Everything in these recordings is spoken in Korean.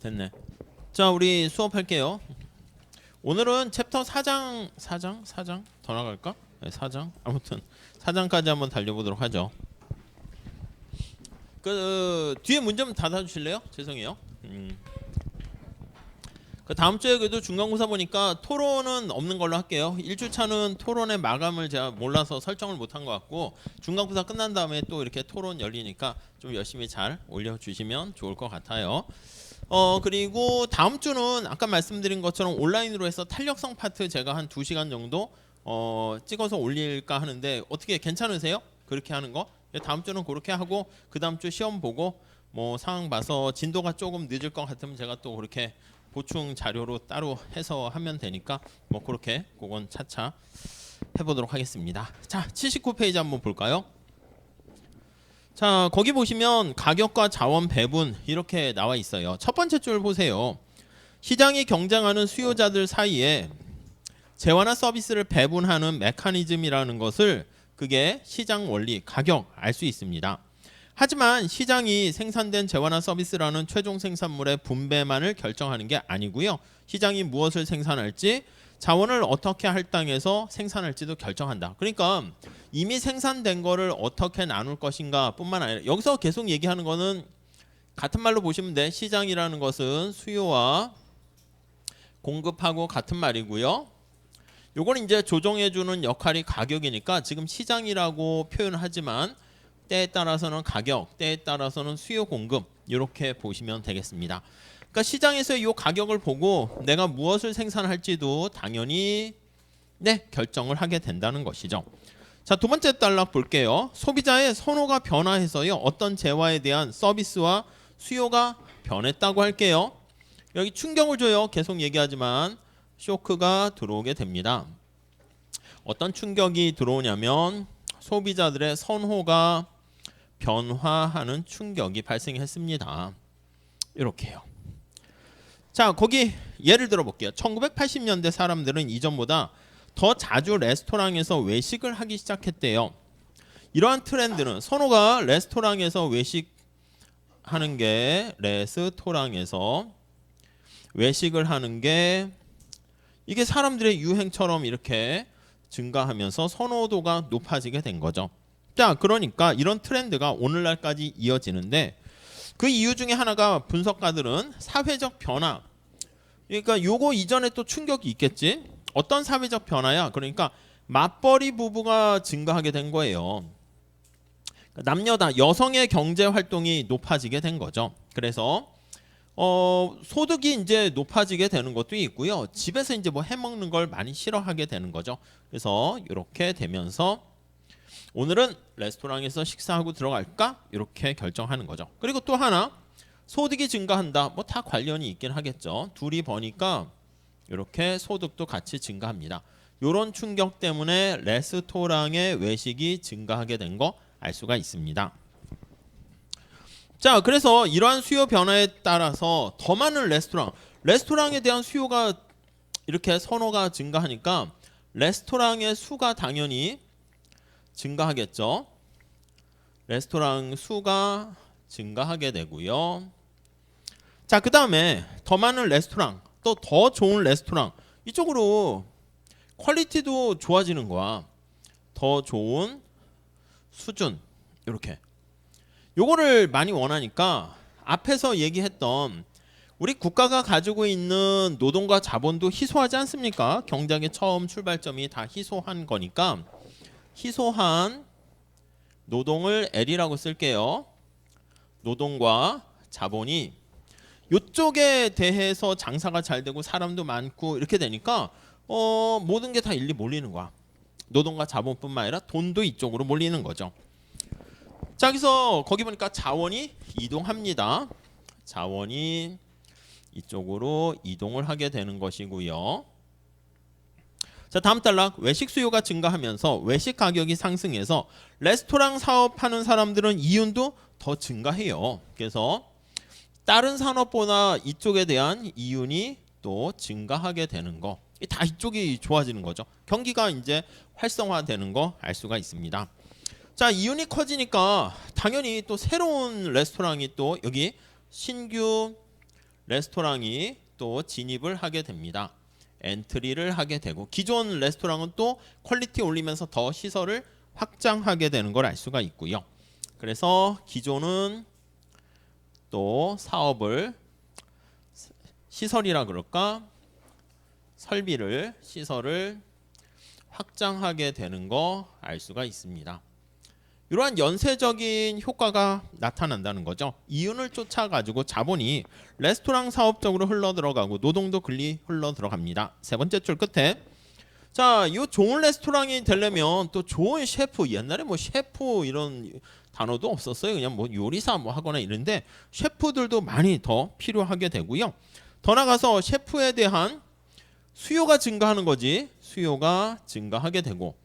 됐네. 자, 우리 수업할게요. 오늘은 챕터 4장 더 나갈까? 네, 4장. 아무튼 4장까지 한번 달려보도록 하죠. 그 뒤에 문제 좀 닫아주실래요? 죄송해요. 그 다음 주에 그래도 중간고사 보니까 토론은 없는 걸로 할게요. 1주차는 토론의 마감을 제가 몰라서 설정을 못한 것 같고, 중간고사 끝난 다음에 또 이렇게 토론 열리니까 좀 열심히 잘 올려주시면 좋을 것 같아요. 그리고 다음 주는 아까 말씀드린 것처럼 온라인으로 해서 탄력성 파트 제가 한 2시간 정도 찍어서 올릴까 하는데 어떻게 괜찮으세요? 그렇게 하는 거? 다음 주는 그렇게 하고 그 다음 주 시험 보고 뭐 상황 봐서 진도가 조금 늦을 것 같으면 제가 또 그렇게 보충 자료로 따로 해서 하면 되니까 뭐 그렇게 그건 차차 해보도록 하겠습니다. 자, 79페이지 한번 볼까요? 자, 거기 보시면 가격과 자원 배분 이렇게 나와 있어요. 첫 번째 줄 보세요. 시장이 경쟁하는 수요자들 사이에 재화나 서비스를 배분하는 메커니즘이라는 것을 그게 시장 원리, 가격 알 수 있습니다. 하지만 시장이 생산된 재화나 서비스라는 최종 생산물의 분배만을 결정하는 게 아니고요. 시장이 무엇을 생산할지, 자원을 어떻게 할당해서 생산할지도 결정한다. 그러니까 이미 생산된 거를 어떻게 나눌 것인가 뿐만 아니라 여기서 계속 얘기하는 거는 같은 말로 보시면 돼. 시장이라는 것은 수요와 공급하고 같은 말이고요. 요건 이제 조정해주는 역할이 가격이니까 지금 시장이라고 표현하지만 때에 따라서는 가격, 때에 따라서는 수요 공급 이렇게 보시면 되겠습니다. 그러니까 시장에서 이 가격을 보고 내가 무엇을 생산할지도 당연히 결정을 하게 된다는 것이죠. 자, 두 번째 단락 볼게요. 소비자의 선호가 변화해서요. 어떤 재화에 대한 서비스와 수요가 변했다고 할게요. 여기 충격을 줘요. 계속 얘기하지만 쇼크가 들어오게 됩니다. 어떤 충격이 들어오냐면 소비자들의 선호가 변화하는 충격이 발생했습니다. 이렇게요. 자, 거기 예를 들어 볼게요. 1980년대 사람들은 이전보다 더 자주 레스토랑에서 외식을 하기 시작했대요. 이러한 트렌드는 선호가 레스토랑에서 외식하는 게 레스토랑에서 외식을 하는 게 이게 사람들의 유행처럼 이렇게 증가하면서 선호도가 높아지게 된 거죠. 자, 그러니까 이런 트렌드가 오늘날까지 이어지는데 그 이유 중에 하나가 분석가들은 사회적 변화. 그러니까 요거 이전에 또 충격이 있겠지. 어떤 사회적 변화야? 그러니까 맞벌이 부부가 증가하게 된 거예요. 남녀다 여성의 경제 활동이 높아지게 된 거죠. 그래서 소득이 이제 높아지게 되는 것도 있고요. 집에서 이제 뭐 해먹는 걸 많이 싫어하게 되는 거죠. 그래서 이렇게 되면서 오늘은 레스토랑에서 식사하고 들어갈까? 이렇게 결정하는 거죠. 그리고 또 하나 소득이 증가한다. 뭐 다 관련이 있긴 하겠죠. 둘이 버니까 이렇게 소득도 같이 증가합니다. 이런 충격 때문에 레스토랑의 외식이 증가하게 된 거 알 수가 있습니다. 자, 그래서 이러한 수요 변화에 따라서 더 많은 레스토랑에 대한 수요가 이렇게 선호가 증가하니까 레스토랑의 수가 당연히 증가하겠죠. 레스토랑 수가 증가하게 되고요. 자, 그 다음에 더 많은 레스토랑, 또 더 좋은 레스토랑 이쪽으로 퀄리티도 좋아지는 거야. 더 좋은 수준 이렇게. 요거를 많이 원하니까 앞에서 얘기했던 우리 국가가 가지고 있는 노동과 자본도 희소하지 않습니까? 경쟁의 처음 출발점이 다 희소한 거니까 희소한 노동을 L이라고 쓸게요. 노동과 자본이 이쪽에 대해서 장사가 잘 되고 사람도 많고 이렇게 되니까 모든 게 다 일리 몰리는 거야. 노동과 자본뿐만 아니라 돈도 이쪽으로 몰리는 거죠. 자, 여기서 거기 보니까 자원이 이동합니다. 자원이 이쪽으로 이동을 하게 되는 것이고요. 자, 다음 단락 외식 수요가 증가하면서 외식 가격이 상승해서 레스토랑 사업하는 사람들은 이윤도 더 증가해요. 그래서 다른 산업보다 이쪽에 대한 이윤이 또 증가하게 되는 거. 다 이쪽이 좋아지는 거죠. 경기가 이제 활성화되는 거 알 수가 있습니다. 자, 이윤이 커지니까 당연히 또 새로운 레스토랑이 또 여기 신규 레스토랑이 또 진입을 하게 됩니다. 엔트리를 하게 되고 기존 레스토랑은 또 퀄리티 올리면서 더 시설을 확장하게 되는 걸 알 수가 있고요. 그래서 기존은 또 사업을 시설이라 그럴까? 설비를 시설을 확장하게 되는 거 알 수가 있습니다. 이러한 연쇄적인 효과가 나타난다는 거죠. 이윤을 쫓아가지고 자본이 레스토랑 사업 쪽으로 흘러 들어가고 노동도 글리 흘러 들어갑니다. 세 번째 줄 끝에 자, 이 좋은 레스토랑이 되려면 또 좋은 셰프, 옛날에 뭐 셰프 이런 단어도 없었어요. 그냥 뭐 요리사 뭐 하거나 이런데 셰프들도 많이 더 필요하게 되고요. 더 나가서 셰프에 대한 수요가 증가하는 거지. 수요가 증가하게 되고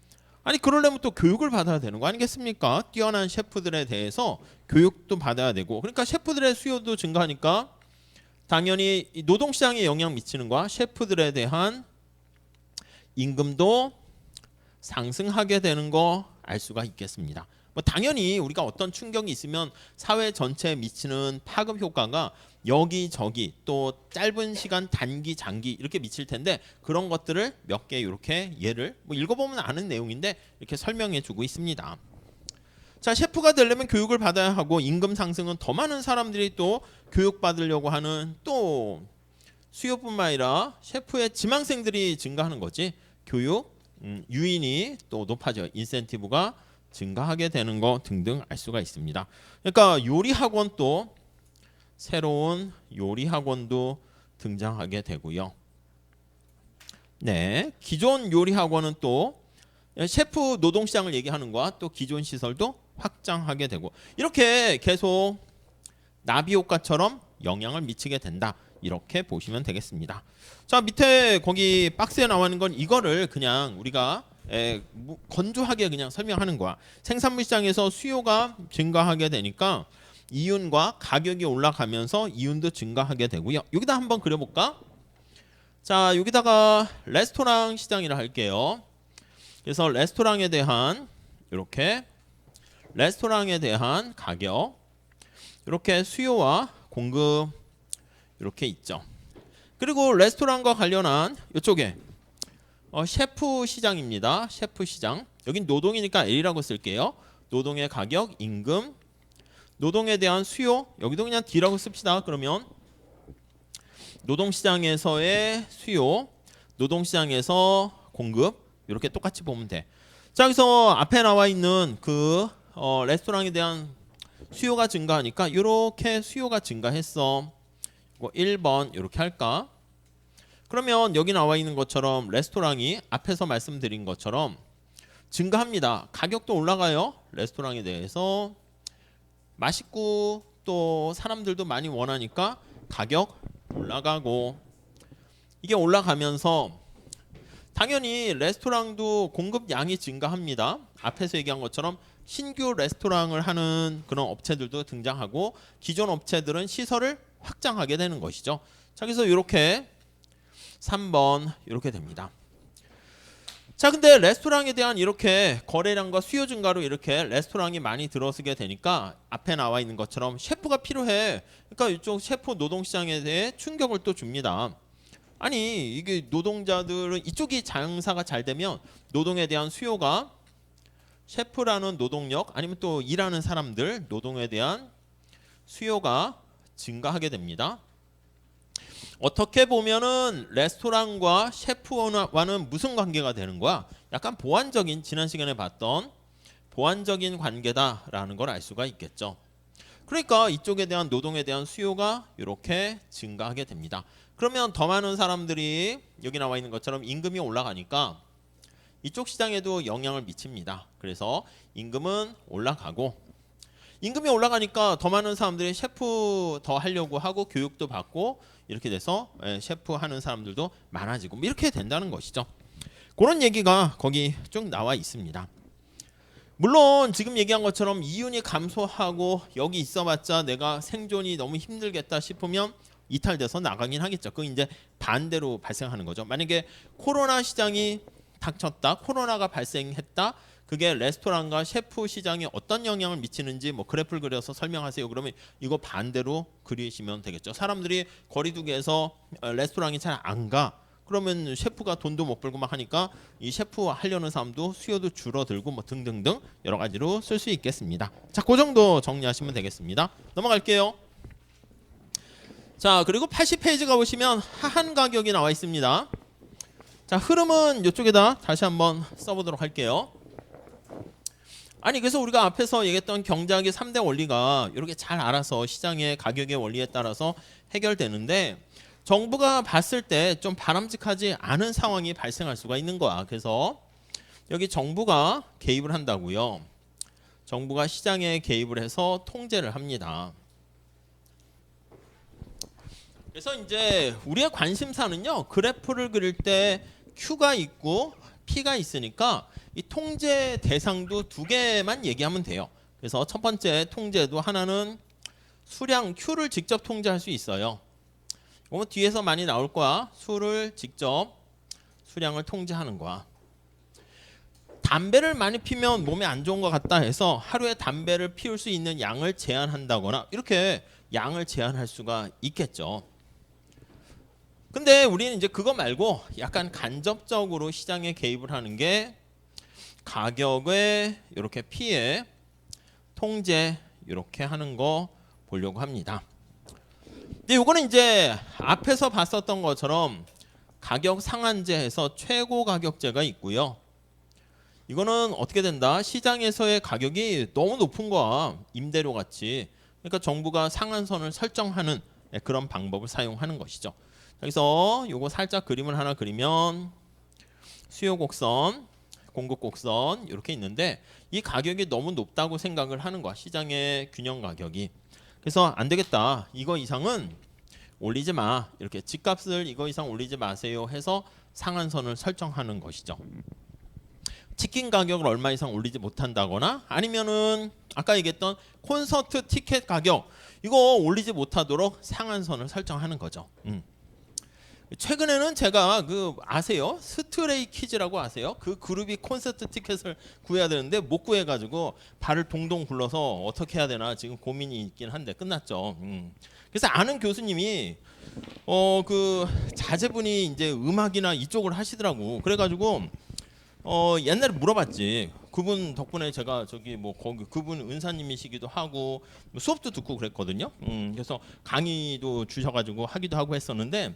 아니 그러려면 또 교육을 받아야 되는 거 아니겠습니까? 뛰어난 셰프들에 대해서 교육도 받아야 되고 그러니까 셰프들의 수요도 증가하니까 당연히 노동시장에 영향 미치는 거와 셰프들에 대한 임금도 상승하게 되는 거 알 수가 있겠습니다. 뭐 당연히 우리가 어떤 충격이 있으면 사회 전체에 미치는 파급 효과가 여기저기 또 짧은 시간 단기 장기 이렇게 미칠 텐데 그런 것들을 몇 개 이렇게 예를 뭐 읽어보면 아는 내용인데 이렇게 설명해 주고 있습니다. 자, 셰프가 되려면 교육을 받아야 하고 임금 상승은 더 많은 사람들이 또 교육받으려고 하는 또 수요뿐만 아니라 셰프의 지망생들이 증가하는 거지. 교육 유인이 또 높아져 인센티브가 증가하게 되는 거 등등 알 수가 있습니다. 그러니까 요리 학원 또 새로운 요리 학원도 등장하게 되고요. 네, 기존 요리 학원은 또 셰프 노동 시장을 얘기하는 거와 또 기존 시설도 확장하게 되고 이렇게 계속 나비 효과처럼 영향을 미치게 된다. 이렇게 보시면 되겠습니다. 자, 밑에 거기 박스에 나와 있는 건 이거를 그냥 우리가 건조하게 그냥 설명하는 거야. 생산물 시장에서 수요가 증가하게 되니까 이윤과 가격이 올라가면서 이윤도 증가하게 되고요. 여기다 한번 그려볼까? 자, 여기다가 레스토랑 시장이라 할게요. 그래서 레스토랑에 대한 이렇게 레스토랑에 대한 가격 이렇게 수요와 공급 이렇게 있죠. 그리고 레스토랑과 관련한 이쪽에 셰프 시장입니다. 셰프 시장. 여긴 노동이니까 L이라고 쓸게요. 노동의 가격, 임금, 노동에 대한 수요. 여기도 그냥 D라고 씁시다. 그러면 노동시장에서의 수요, 노동시장에서 공급 이렇게 똑같이 보면 돼. 자, 여기서 앞에 나와 있는 그 레스토랑에 대한 수요가 증가하니까 이렇게 수요가 증가했어. 1번 이렇게 할까? 그러면 여기 나와 있는 것처럼 레스토랑이 앞에서 말씀드린 것처럼 증가합니다. 가격도 올라가요. 레스토랑에 대해서 맛있고 또 사람들도 많이 원하니까 가격 올라가고 이게 올라가면서 당연히 레스토랑도 공급량이 증가합니다. 앞에서 얘기한 것처럼 신규 레스토랑을 하는 그런 업체들도 등장하고 기존 업체들은 시설을 확장하게 되는 것이죠. 자, 그래서 이렇게 3번 이렇게 됩니다. 자, 근데 레스토랑에 대한 이렇게 거래량과 수요 증가로 이렇게 레스토랑이 많이 들어서게 되니까 앞에 나와 있는 것처럼 셰프가 필요해. 그러니까 이쪽 셰프 노동시장에 대해 충격을 또 줍니다. 아니 이게 노동자들은 이쪽이 장사가 잘 되면 노동에 대한 수요가 셰프라는 노동력 아니면 또 일하는 사람들 노동에 대한 수요가 증가하게 됩니다. 어떻게 보면은 레스토랑과 셰프와는 무슨 관계가 되는 거야? 약간 보완적인 지난 시간에 봤던 보완적인 관계다라는 걸 알 수가 있겠죠. 그러니까 이쪽에 대한 노동에 대한 수요가 이렇게 증가하게 됩니다. 그러면 더 많은 사람들이 여기 나와 있는 것처럼 임금이 올라가니까 이쪽 시장에도 영향을 미칩니다. 그래서 임금은 올라가고 임금이 올라가니까 더 많은 사람들이 셰프 더 하려고 하고 교육도 받고 이렇게 돼서 셰프 하는 사람들도 많아지고 이렇게 된다는 것이죠. 그런 얘기가 거기 쭉 나와 있습니다. 물론 지금 얘기한 것처럼 이윤이 감소하고 여기 있어봤자 내가 생존이 너무 힘들겠다 싶으면 이탈돼서 나가긴 하겠죠. 그건 이제 반대로 발생하는 거죠. 만약에 코로나 시장이 닥쳤다, 코로나가 발생했다, 그게 레스토랑과 셰프 시장에 어떤 영향을 미치는지 뭐 그래프를 그려서 설명하세요. 그러면 이거 반대로 그리시면 되겠죠. 사람들이 거리두기에서 레스토랑이 잘 안 가. 그러면 셰프가 돈도 못 벌고 막 하니까 이 셰프 하려는 사람도 수요도 줄어들고 뭐 등등등 여러 가지로 쓸 수 있겠습니다. 자, 그 정도 정리하시면 되겠습니다. 넘어갈게요. 자, 그리고 80페이지 가보시면 하한 가격이 나와 있습니다. 자, 흐름은 이쪽에다 다시 한번 써보도록 할게요. 아니, 그래서 우리가 앞에서 얘기했던 경제학의 3대 원리가 이렇게 잘 알아서 시장의 가격의 원리에 따라서 해결되는데, 정부가 봤을 때 좀 바람직하지 않은 상황이 발생할 수가 있는 거야. 그래서 여기 정부가 개입을 한다고요. 정부가 시장에 개입을 해서 통제를 합니다. 그래서 이제 우리의 관심사는요, 그래프를 그릴 때 Q가 있고 P가 있으니까 이 통제 대상도 두 개만 얘기하면 돼요. 그래서 첫 번째 통제도 하나는 수량 Q를 직접 통제할 수 있어요. 이거 뒤에서 많이 나올 거야. 수를 직접 수량을 통제하는 거야. 담배를 많이 피면 몸에 안 좋은 것 같다 해서 하루에 담배를 피울 수 있는 양을 제한한다거나 이렇게 양을 제한할 수가 있겠죠. 근데 우리는 이제 그거 말고 약간 간접적으로 시장에 개입을 하는 게 가격의 이렇게 피해 통제 이렇게 하는 거 보려고 합니다. 근데 이거는 이제 앞에서 봤었던 것처럼 가격 상한제에서 최고 가격제가 있고요. 이거는 어떻게 된다? 시장에서의 가격이 너무 높은 거야. 임대료 같이. 그러니까 정부가 상한선을 설정하는 그런 방법을 사용하는 것이죠. 여기서 요거 살짝 그림을 하나 그리면 수요 곡선, 공급 곡선 이렇게 있는데 이 가격이 너무 높다고 생각을 하는 거야. 시장의 균형 가격이. 그래서 안 되겠다. 이거 이상은 올리지 마. 이렇게 집값을 이거 이상 올리지 마세요 해서 상한선을 설정하는 것이죠. 치킨 가격을 얼마 이상 올리지 못한다거나 아니면은 아까 얘기했던 콘서트 티켓 가격 이거 올리지 못하도록 상한선을 설정하는 거죠. 최근에는 제가 그 아세요? 스트레이 키즈라고 아세요? 그 그룹이 콘서트 티켓을 구해야 되는데 못 구해가지고 발을 동동 굴러서 어떻게 해야 되나 지금 고민이 있긴 한데 끝났죠. 그래서 아는 교수님이 그 자제분이 이제 음악이나 이쪽을 하시더라고. 그래가지고 옛날에 물어봤지. 그분 덕분에 제가 저기 뭐 거기 그분 은사님이시기도 하고 뭐 수업도 듣고 그랬거든요. 그래서 강의도 주셔가지고 하기도 하고 했었는데.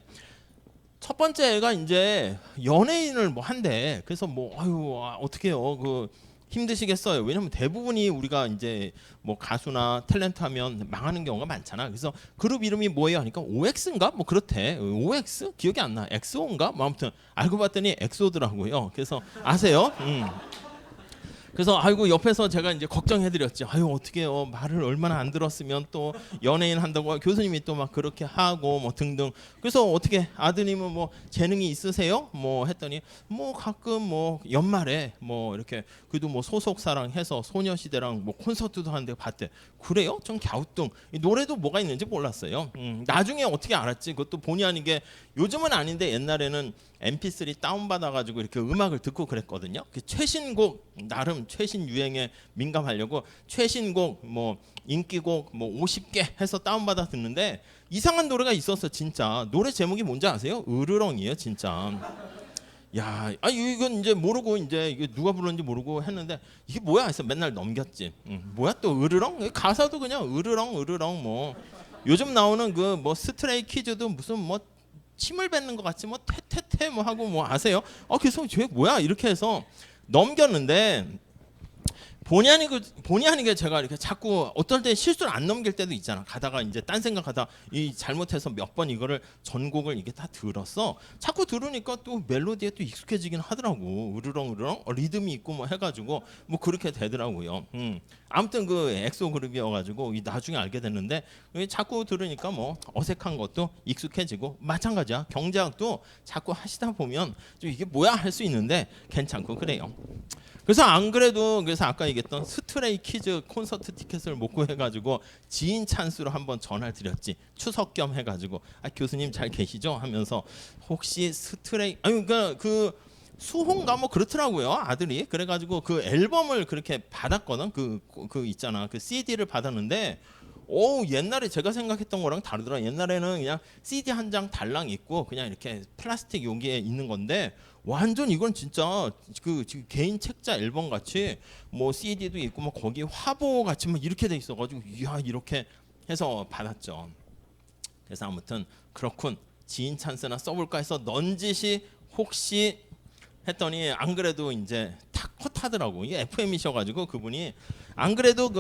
첫 번째 애가 이제 연예인을 뭐 한대. 그래서 뭐 아유 어떡해요. 그 힘드시겠어요. 왜냐면 대부분이 우리가 이제 뭐 가수나 탤런트 하면 망하는 경우가 많잖아. 그래서 그룹 이름이 뭐예요 하니까 OX인가? 뭐 그렇대. OX? 기억이 안 나. 엑소인가? 뭐 아무튼 알고 봤더니 엑소더라고요. 그래서 아세요? 그래서 아이고 옆에서 제가 이제 걱정해드렸죠. 아유 어떻게요? 말을 얼마나 안 들었으면 또 연예인 한다고 교수님이 또 막 그렇게 하고 뭐 등등. 그래서 어떻게 아드님은 뭐 재능이 있으세요? 뭐 했더니 뭐 가끔 뭐 연말에 뭐 이렇게 그래도 뭐 소속사랑 해서 소녀시대랑 뭐 콘서트도 하는데 봤대. 그래요? 좀 갸우뚱. 노래도 뭐가 있는지 몰랐어요. 나중에 어떻게 알았지? 그것도 본의 아니게 요즘은 아닌데 옛날에는 MP3 다운받아가지고 이렇게 음악을 듣고 그랬거든요. 그 최신곡 나름 최신 유행에 민감하려고 최신곡 뭐 인기곡 뭐 50개 해서 다운받아 듣는데 이상한 노래가 있었어 진짜. 노래 제목이 뭔지 아세요? 으르렁이에요 진짜. 야, 이건 이제 모르고 이제 이게 누가 불렀는지 모르고 했는데 이게 뭐야 해서 맨날 넘겼지. 뭐야 또 으르렁? 가사도 그냥 으르렁 으르렁 뭐 요즘 나오는 그 뭐 스트레이 키즈도 무슨 뭐 침을 뱉는 것 같이 뭐 태태태 뭐 하고 뭐 아세요? 그래서 쟤 뭐야 이렇게 해서 넘겼는데 본의 아니게 제가 이렇게 자꾸 어떨 때 실수를 안 넘길 때도 있잖아. 가다가 이제 딴 생각하다 이 잘못해서 몇 번 이거를 전곡을 이게 다 들었어. 자꾸 들으니까 또 멜로디에 또 익숙해지긴 하더라고. 으르렁 으르렁 리듬이 있고 뭐 해가지고 뭐 그렇게 되더라고요. 아무튼 그 엑소 그룹이어가지고 나중에 알게 됐는데 자꾸 들으니까 뭐 어색한 것도 익숙해지고 마찬가지야. 경제학도 자꾸 하시다 보면 좀 이게 뭐야 할 수 있는데 괜찮고 그래요. 그래서 안 그래도 그래서 아까 얘기했던 스트레이 키즈 콘서트 티켓을 못 구해가지고 지인 찬스로 한번 전화를 드렸지. 추석 겸 해가지고 교수님 잘 계시죠? 하면서 혹시 스트레이 그러니까 그 수호인가 뭐 그렇더라고요 아들이. 그래가지고 그 앨범을 그렇게 받았거든. 그 있잖아 그 CD를 받았는데 옛날에 제가 생각했던 거랑 다르더라. 옛날에는 그냥 CD 한 장 달랑 있고 그냥 이렇게 플라스틱 용기에 있는 건데 완전 이건 진짜 그 개인 책자 앨범 같이 뭐 CD도 있고 뭐 거기 화보 같이 뭐 이렇게 돼 있어가지고 이야 이렇게 해서 받았죠. 그래서 아무튼 그렇군 지인 찬스나 써볼까 해서 넌지시 혹시 했더니 안 그래도 이제 탁 컷하더라고. 이게 FM이셔가지고 그분이 안 그래도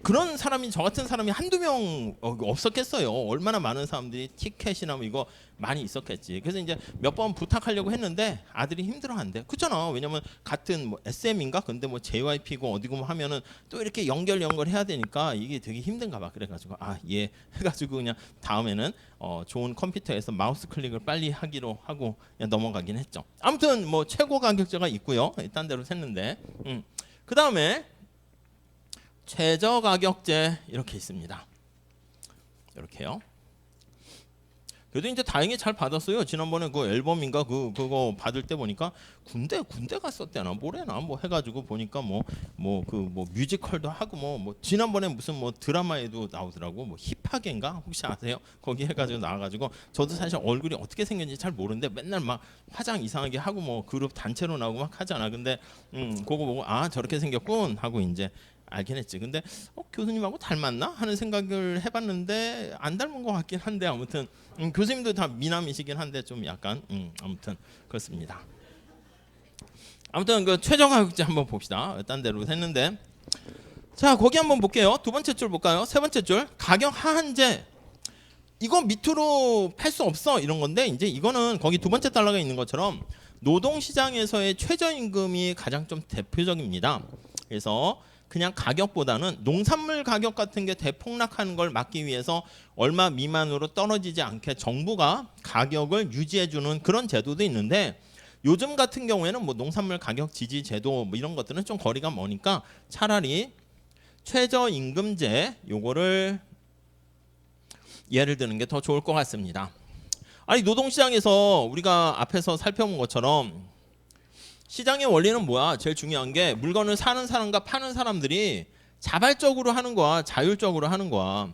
그런 사람이 저 같은 사람이 한두 명 없었겠어요. 얼마나 많은 사람들이 티켓이나 뭐 이거 많이 있었겠지. 그래서 이제 몇 번 부탁하려고 했는데 아들이 힘들어한대. 그렇잖아. 왜냐면 같은 뭐 SM인가 근데 뭐 JYP고 어디고 뭐 하면은 또 이렇게 연결해야 되니까 이게 되게 힘든가 봐. 그래가지고 예 해가지고 그냥 다음에는 좋은 컴퓨터에서 마우스 클릭을 빨리 하기로 하고 그냥 넘어가긴 했죠. 아무튼 뭐 최고 가격제가 있고요. 딴 데로 샜는데 그 다음에 최저 가격제 이렇게 있습니다. 이렇게요. 그래도 이제 다행히 잘 받았어요. 지난번에 그 앨범인가 그거 받을 때 보니까 군대 갔었대나 뭐래나 뭐 해가지고 보니까 뭐 뮤지컬도 하고 뭐 지난번에 무슨 뭐 드라마에도 나오더라고. 뭐 힙하게인가 혹시 아세요? 거기 해가지고 나와가지고 저도 사실 얼굴이 어떻게 생겼는지 잘 모르는데 맨날 막 화장 이상하게 하고 뭐 그룹 단체로 나오고 막 하잖아. 근데 그거 보고 저렇게 생겼군 하고 이제 알긴 했지. 근데 교수님하고 닮았나 하는 생각을 해봤는데 안 닮은 것 같긴 한데 아무튼 교수님도 다 미남이시긴 한데 좀 약간 아무튼 그렇습니다. 아무튼 그 최저 가격제 한번 봅시다. 딴 데로 했는데 자 거기 한번 볼게요. 두 번째 줄 볼까요? 세 번째 줄 가격 하한제. 이거 밑으로 팔 수 없어 이런 건데 이제 이거는 거기 두 번째 달러가 있는 것처럼 노동시장에서의 최저임금이 가장 좀 대표적입니다. 그래서 그냥 가격보다는 농산물 가격 같은 게 대폭락하는 걸 막기 위해서 얼마 미만으로 떨어지지 않게 정부가 가격을 유지해주는 그런 제도도 있는데 요즘 같은 경우에는 뭐 농산물 가격 지지 제도 뭐 이런 것들은 좀 거리가 머니까 차라리 최저임금제 요거를 예를 드는 게 더 좋을 것 같습니다. 아니 노동시장에서 우리가 앞에서 살펴본 것처럼 시장의 원리는 뭐야? 제일 중요한 게 물건을 사는 사람과 파는 사람들이 자발적으로 하는 거야, 자율적으로 하는 거야.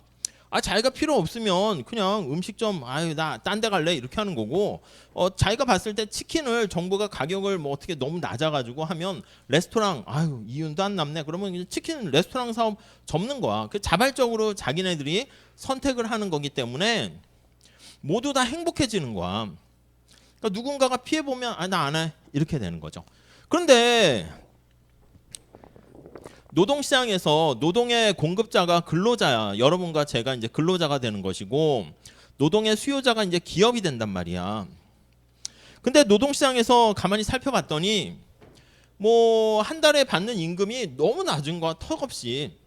자기가 필요 없으면 그냥 음식점 나 딴 데 갈래 이렇게 하는 거고 자기가 봤을 때 치킨을 정부가 가격을 뭐 어떻게 너무 낮아가지고 하면 레스토랑 이윤도 안 남네 그러면 치킨 레스토랑 사업 접는 거야. 그 자발적으로 자기네들이 선택을 하는 거기 때문에 모두 다 행복해지는 거야. 그러니까 누군가가 피해 보면 나 안 해 이렇게 되는 거죠. 그런데 노동시장에서 노동의 공급자가 근로자야. 여러분과 제가 이제 근로자가 되는 것이고 노동의 수요자가 이제 기업이 된단 말이야. 근데 노동시장에서 가만히 살펴봤더니 뭐 한 달에 받는 임금이 너무 낮은 거야. 턱없이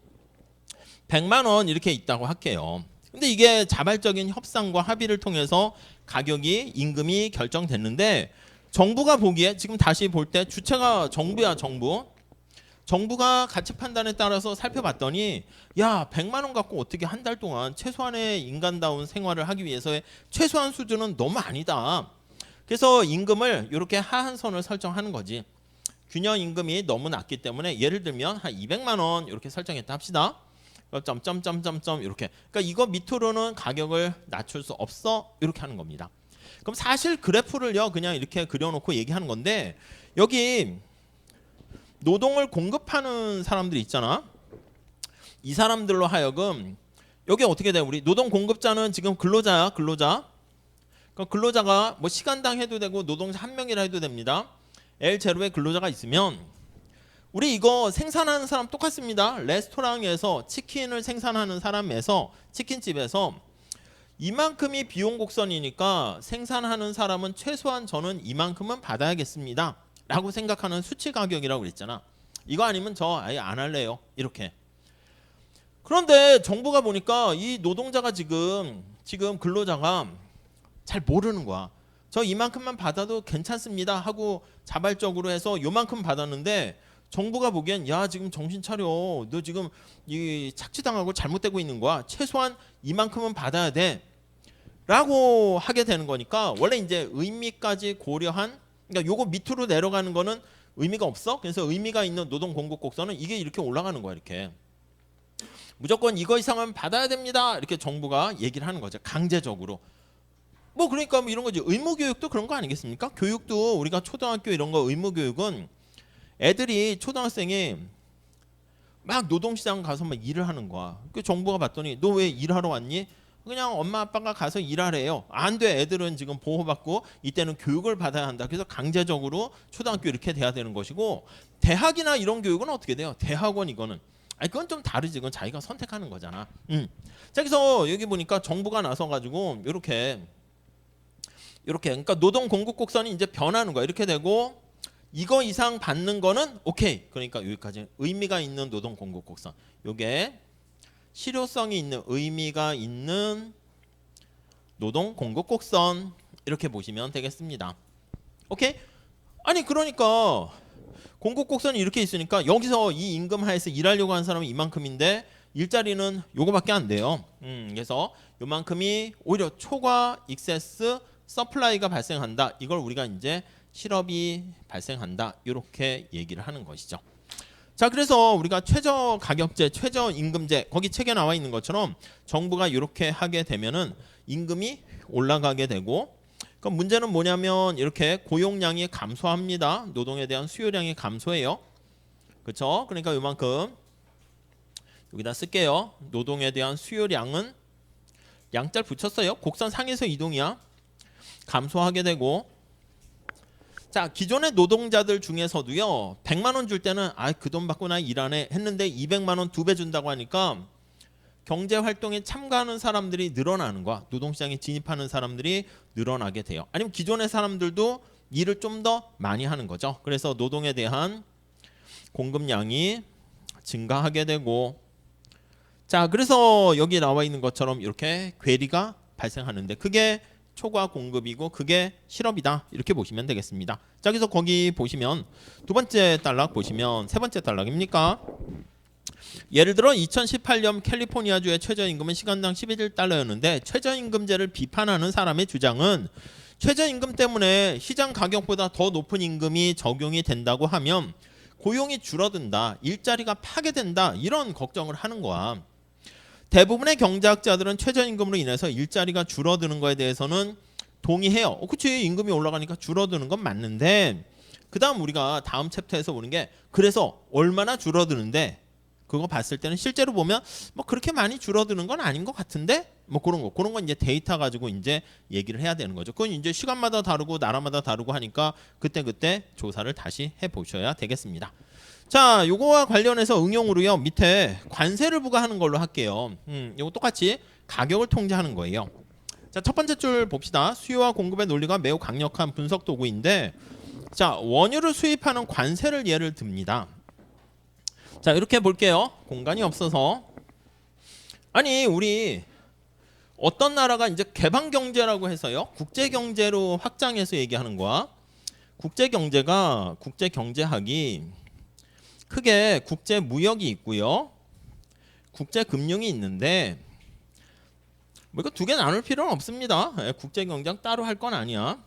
100만 원 이렇게 있다고 할게요. 근데 이게 자발적인 협상과 합의를 통해서 가격이 임금이 결정됐는데 정부가 보기에 지금 다시 볼 때 주체가 정부야. 정부가 가치 판단에 따라서 살펴봤더니 100만 원 갖고 어떻게 한 달 동안 최소한의 인간다운 생활을 하기 위해서의 최소한 수준은 너무 아니다. 그래서 임금을 이렇게 하한선을 설정하는 거지. 균형 임금이 너무 낮기 때문에 예를 들면 한 200만 원 이렇게 설정했다 합시다. 점점점점점 이렇게. 그러니까 이거 밑으로는 가격을 낮출 수 없어 이렇게 하는 겁니다. 그럼 사실 그래프를요 그냥 이렇게 그려놓고 얘기하는 건데 여기 노동을 공급하는 사람들이 있잖아. 이 사람들로 하여금 여기 어떻게 돼? 우리 노동 공급자는 지금 근로자야. 그러니까 근로자가 뭐 시간당 해도 되고 노동자 한 명이라 해도 됩니다. L0의 근로자가 있으면 우리 이거 생산하는 사람 똑같습니다. 레스토랑에서 치킨을 생산하는 사람에서 치킨집에서 이만큼이 비용 곡선이니까 생산하는 사람은 최소한 저는 이만큼은 받아야겠습니다 라고 생각하는 수치 가격이라고 그랬잖아. 이거 아니면 저 아예 안 할래요 이렇게. 그런데 정부가 보니까 이 노동자가 지금 근로자가 잘 모르는 거야. 저 이만큼만 받아도 괜찮습니다 하고 자발적으로 해서 요만큼 받았는데 정부가 보기엔 지금 정신 차려. 너 지금 이 착취당하고 잘못되고 있는 거야. 최소한 이만큼은 받아야 돼. 라고 하게 되는 거니까 원래 이제 의미까지 고려한 그러니까 요거 밑으로 내려가는 거는 의미가 없어. 그래서 의미가 있는 노동 공급 곡선은 이게 이렇게 올라가는 거야. 이렇게 무조건 이거 이상은 받아야 됩니다. 이렇게 정부가 얘기를 하는 거죠. 강제적으로. 뭐 그러니까 뭐 이런 거지. 의무 교육도 그런 거 아니겠습니까? 교육도 우리가 초등학교 이런 거 의무 교육은 애들이 초등학생이 막 노동시장 가서 막 일을 하는 거야. 그 정부가 봤더니 너 왜 일하러 왔니? 그냥 엄마 아빠가 가서 일하래요. 안 돼. 애들은 지금 보호받고 이때는 교육을 받아야 한다. 그래서 강제적으로 초등학교 이렇게 돼야 되는 것이고 대학이나 이런 교육은 어떻게 돼요? 대학원 이거는 아니 그건 좀 다르지. 그건 자기가 선택하는 거잖아. 자 그래서 여기 보니까 정부가 나서 가지고 이렇게 그러니까 노동 공급 곡선이 이제 변하는 거야. 이렇게 되고 이거 이상 받는 거는 오케이. 그러니까 여기까지 의미가 있는 노동 공급 곡선. 요게 실효성이 있는 의미가 있는 노동 공급 곡선 이렇게 보시면 되겠습니다. 오케이? 아니 그러니까 공급 곡선이 이렇게 있으니까 여기서 이 임금 하에서 일하려고 하는 사람은 이만큼인데 일자리는 요거밖에 안 돼요. 그래서 요만큼이 오히려 초과 익세스 서플라이가 발생한다. 이걸 우리가 이제 실업이 발생한다. 이렇게 얘기를 하는 것이죠. 자, 그래서 우리가 최저 가격제, 최저 임금제 거기 책에 나와 있는 것처럼 정부가 이렇게 하게 되면은 임금이 올라가게 되고, 그럼 문제는 뭐냐면 이렇게 고용량이 감소합니다. 노동에 대한 수요량이 감소해요. 그렇죠? 그러니까 이만큼 여기다 쓸게요. 노동에 대한 수요량은 양자를 붙였어요. 곡선 상에서 이동이야. 감소하게 되고, 자 기존의 노동자들 중에서도요 100만 원 줄 때는 그 돈 받고 나 일 안 해 했는데 200만 원 2배 준다고 하니까 경제 활동에 참가하는 사람들이 늘어나는 거야. 노동시장에 진입하는 사람들이 늘어나게 돼요. 아니면 기존의 사람들도 일을 좀 더 많이 하는 거죠. 그래서 노동에 대한 공급량이 증가하게 되고, 자 그래서 여기 나와 있는 것처럼 이렇게 괴리가 발생하는데 그게 초과 공급이고 그게 실업이다. 이렇게 보시면 되겠습니다. 자 그래서 거기 보시면 두 번째 단락 보시면 세 번째 단락입니까? 예를 들어 2018년 캘리포니아주의 최저임금은 시간당 11달러였는데 최저임금제를 비판하는 사람의 주장은 최저임금 때문에 시장 가격보다 더 높은 임금이 적용이 된다고 하면 고용이 줄어든다. 일자리가 파괴된다. 이런 걱정을 하는 거야. 대부분의 경제학자들은 최저임금으로 인해서 일자리가 줄어드는 거에 대해서는 동의해요. 그치 임금이 올라가니까 줄어드는 건 맞는데 그 다음 우리가 다음 챕터에서 보는 게 그래서 얼마나 줄어드는데 그거 봤을 때는 실제로 보면 뭐 그렇게 많이 줄어드는 건 아닌 것 같은데 뭐 그런 건 이제 데이터 가지고 이제 얘기를 해야 되는 거죠. 그건 이제 시간마다 다르고 나라마다 다르고 하니까 그때 조사를 다시 해보셔야 되겠습니다. 자, 요거와 관련해서 응용으로요 밑에 관세를 부과하는 걸로 할게요. 요거 똑같이 가격을 통제하는 거예요. 자, 첫 번째 줄 봅시다. 수요와 공급의 논리가 매우 강력한 분석 도구인데, 자 원유를 수입하는 관세를 예를 듭니다. 자 이렇게 볼게요. 공간이 없어서. 아니 우리 어떤 나라가 이제 개방 경제라고 해서요 국제 경제로 확장해서 얘기하는 거야. 국제 경제학이 크게 국제 무역이 있고요, 국제 금융이 있는데 뭐 이거 두 개 나눌 필요는 없습니다. 국제 경제학 따로 할 건 아니야.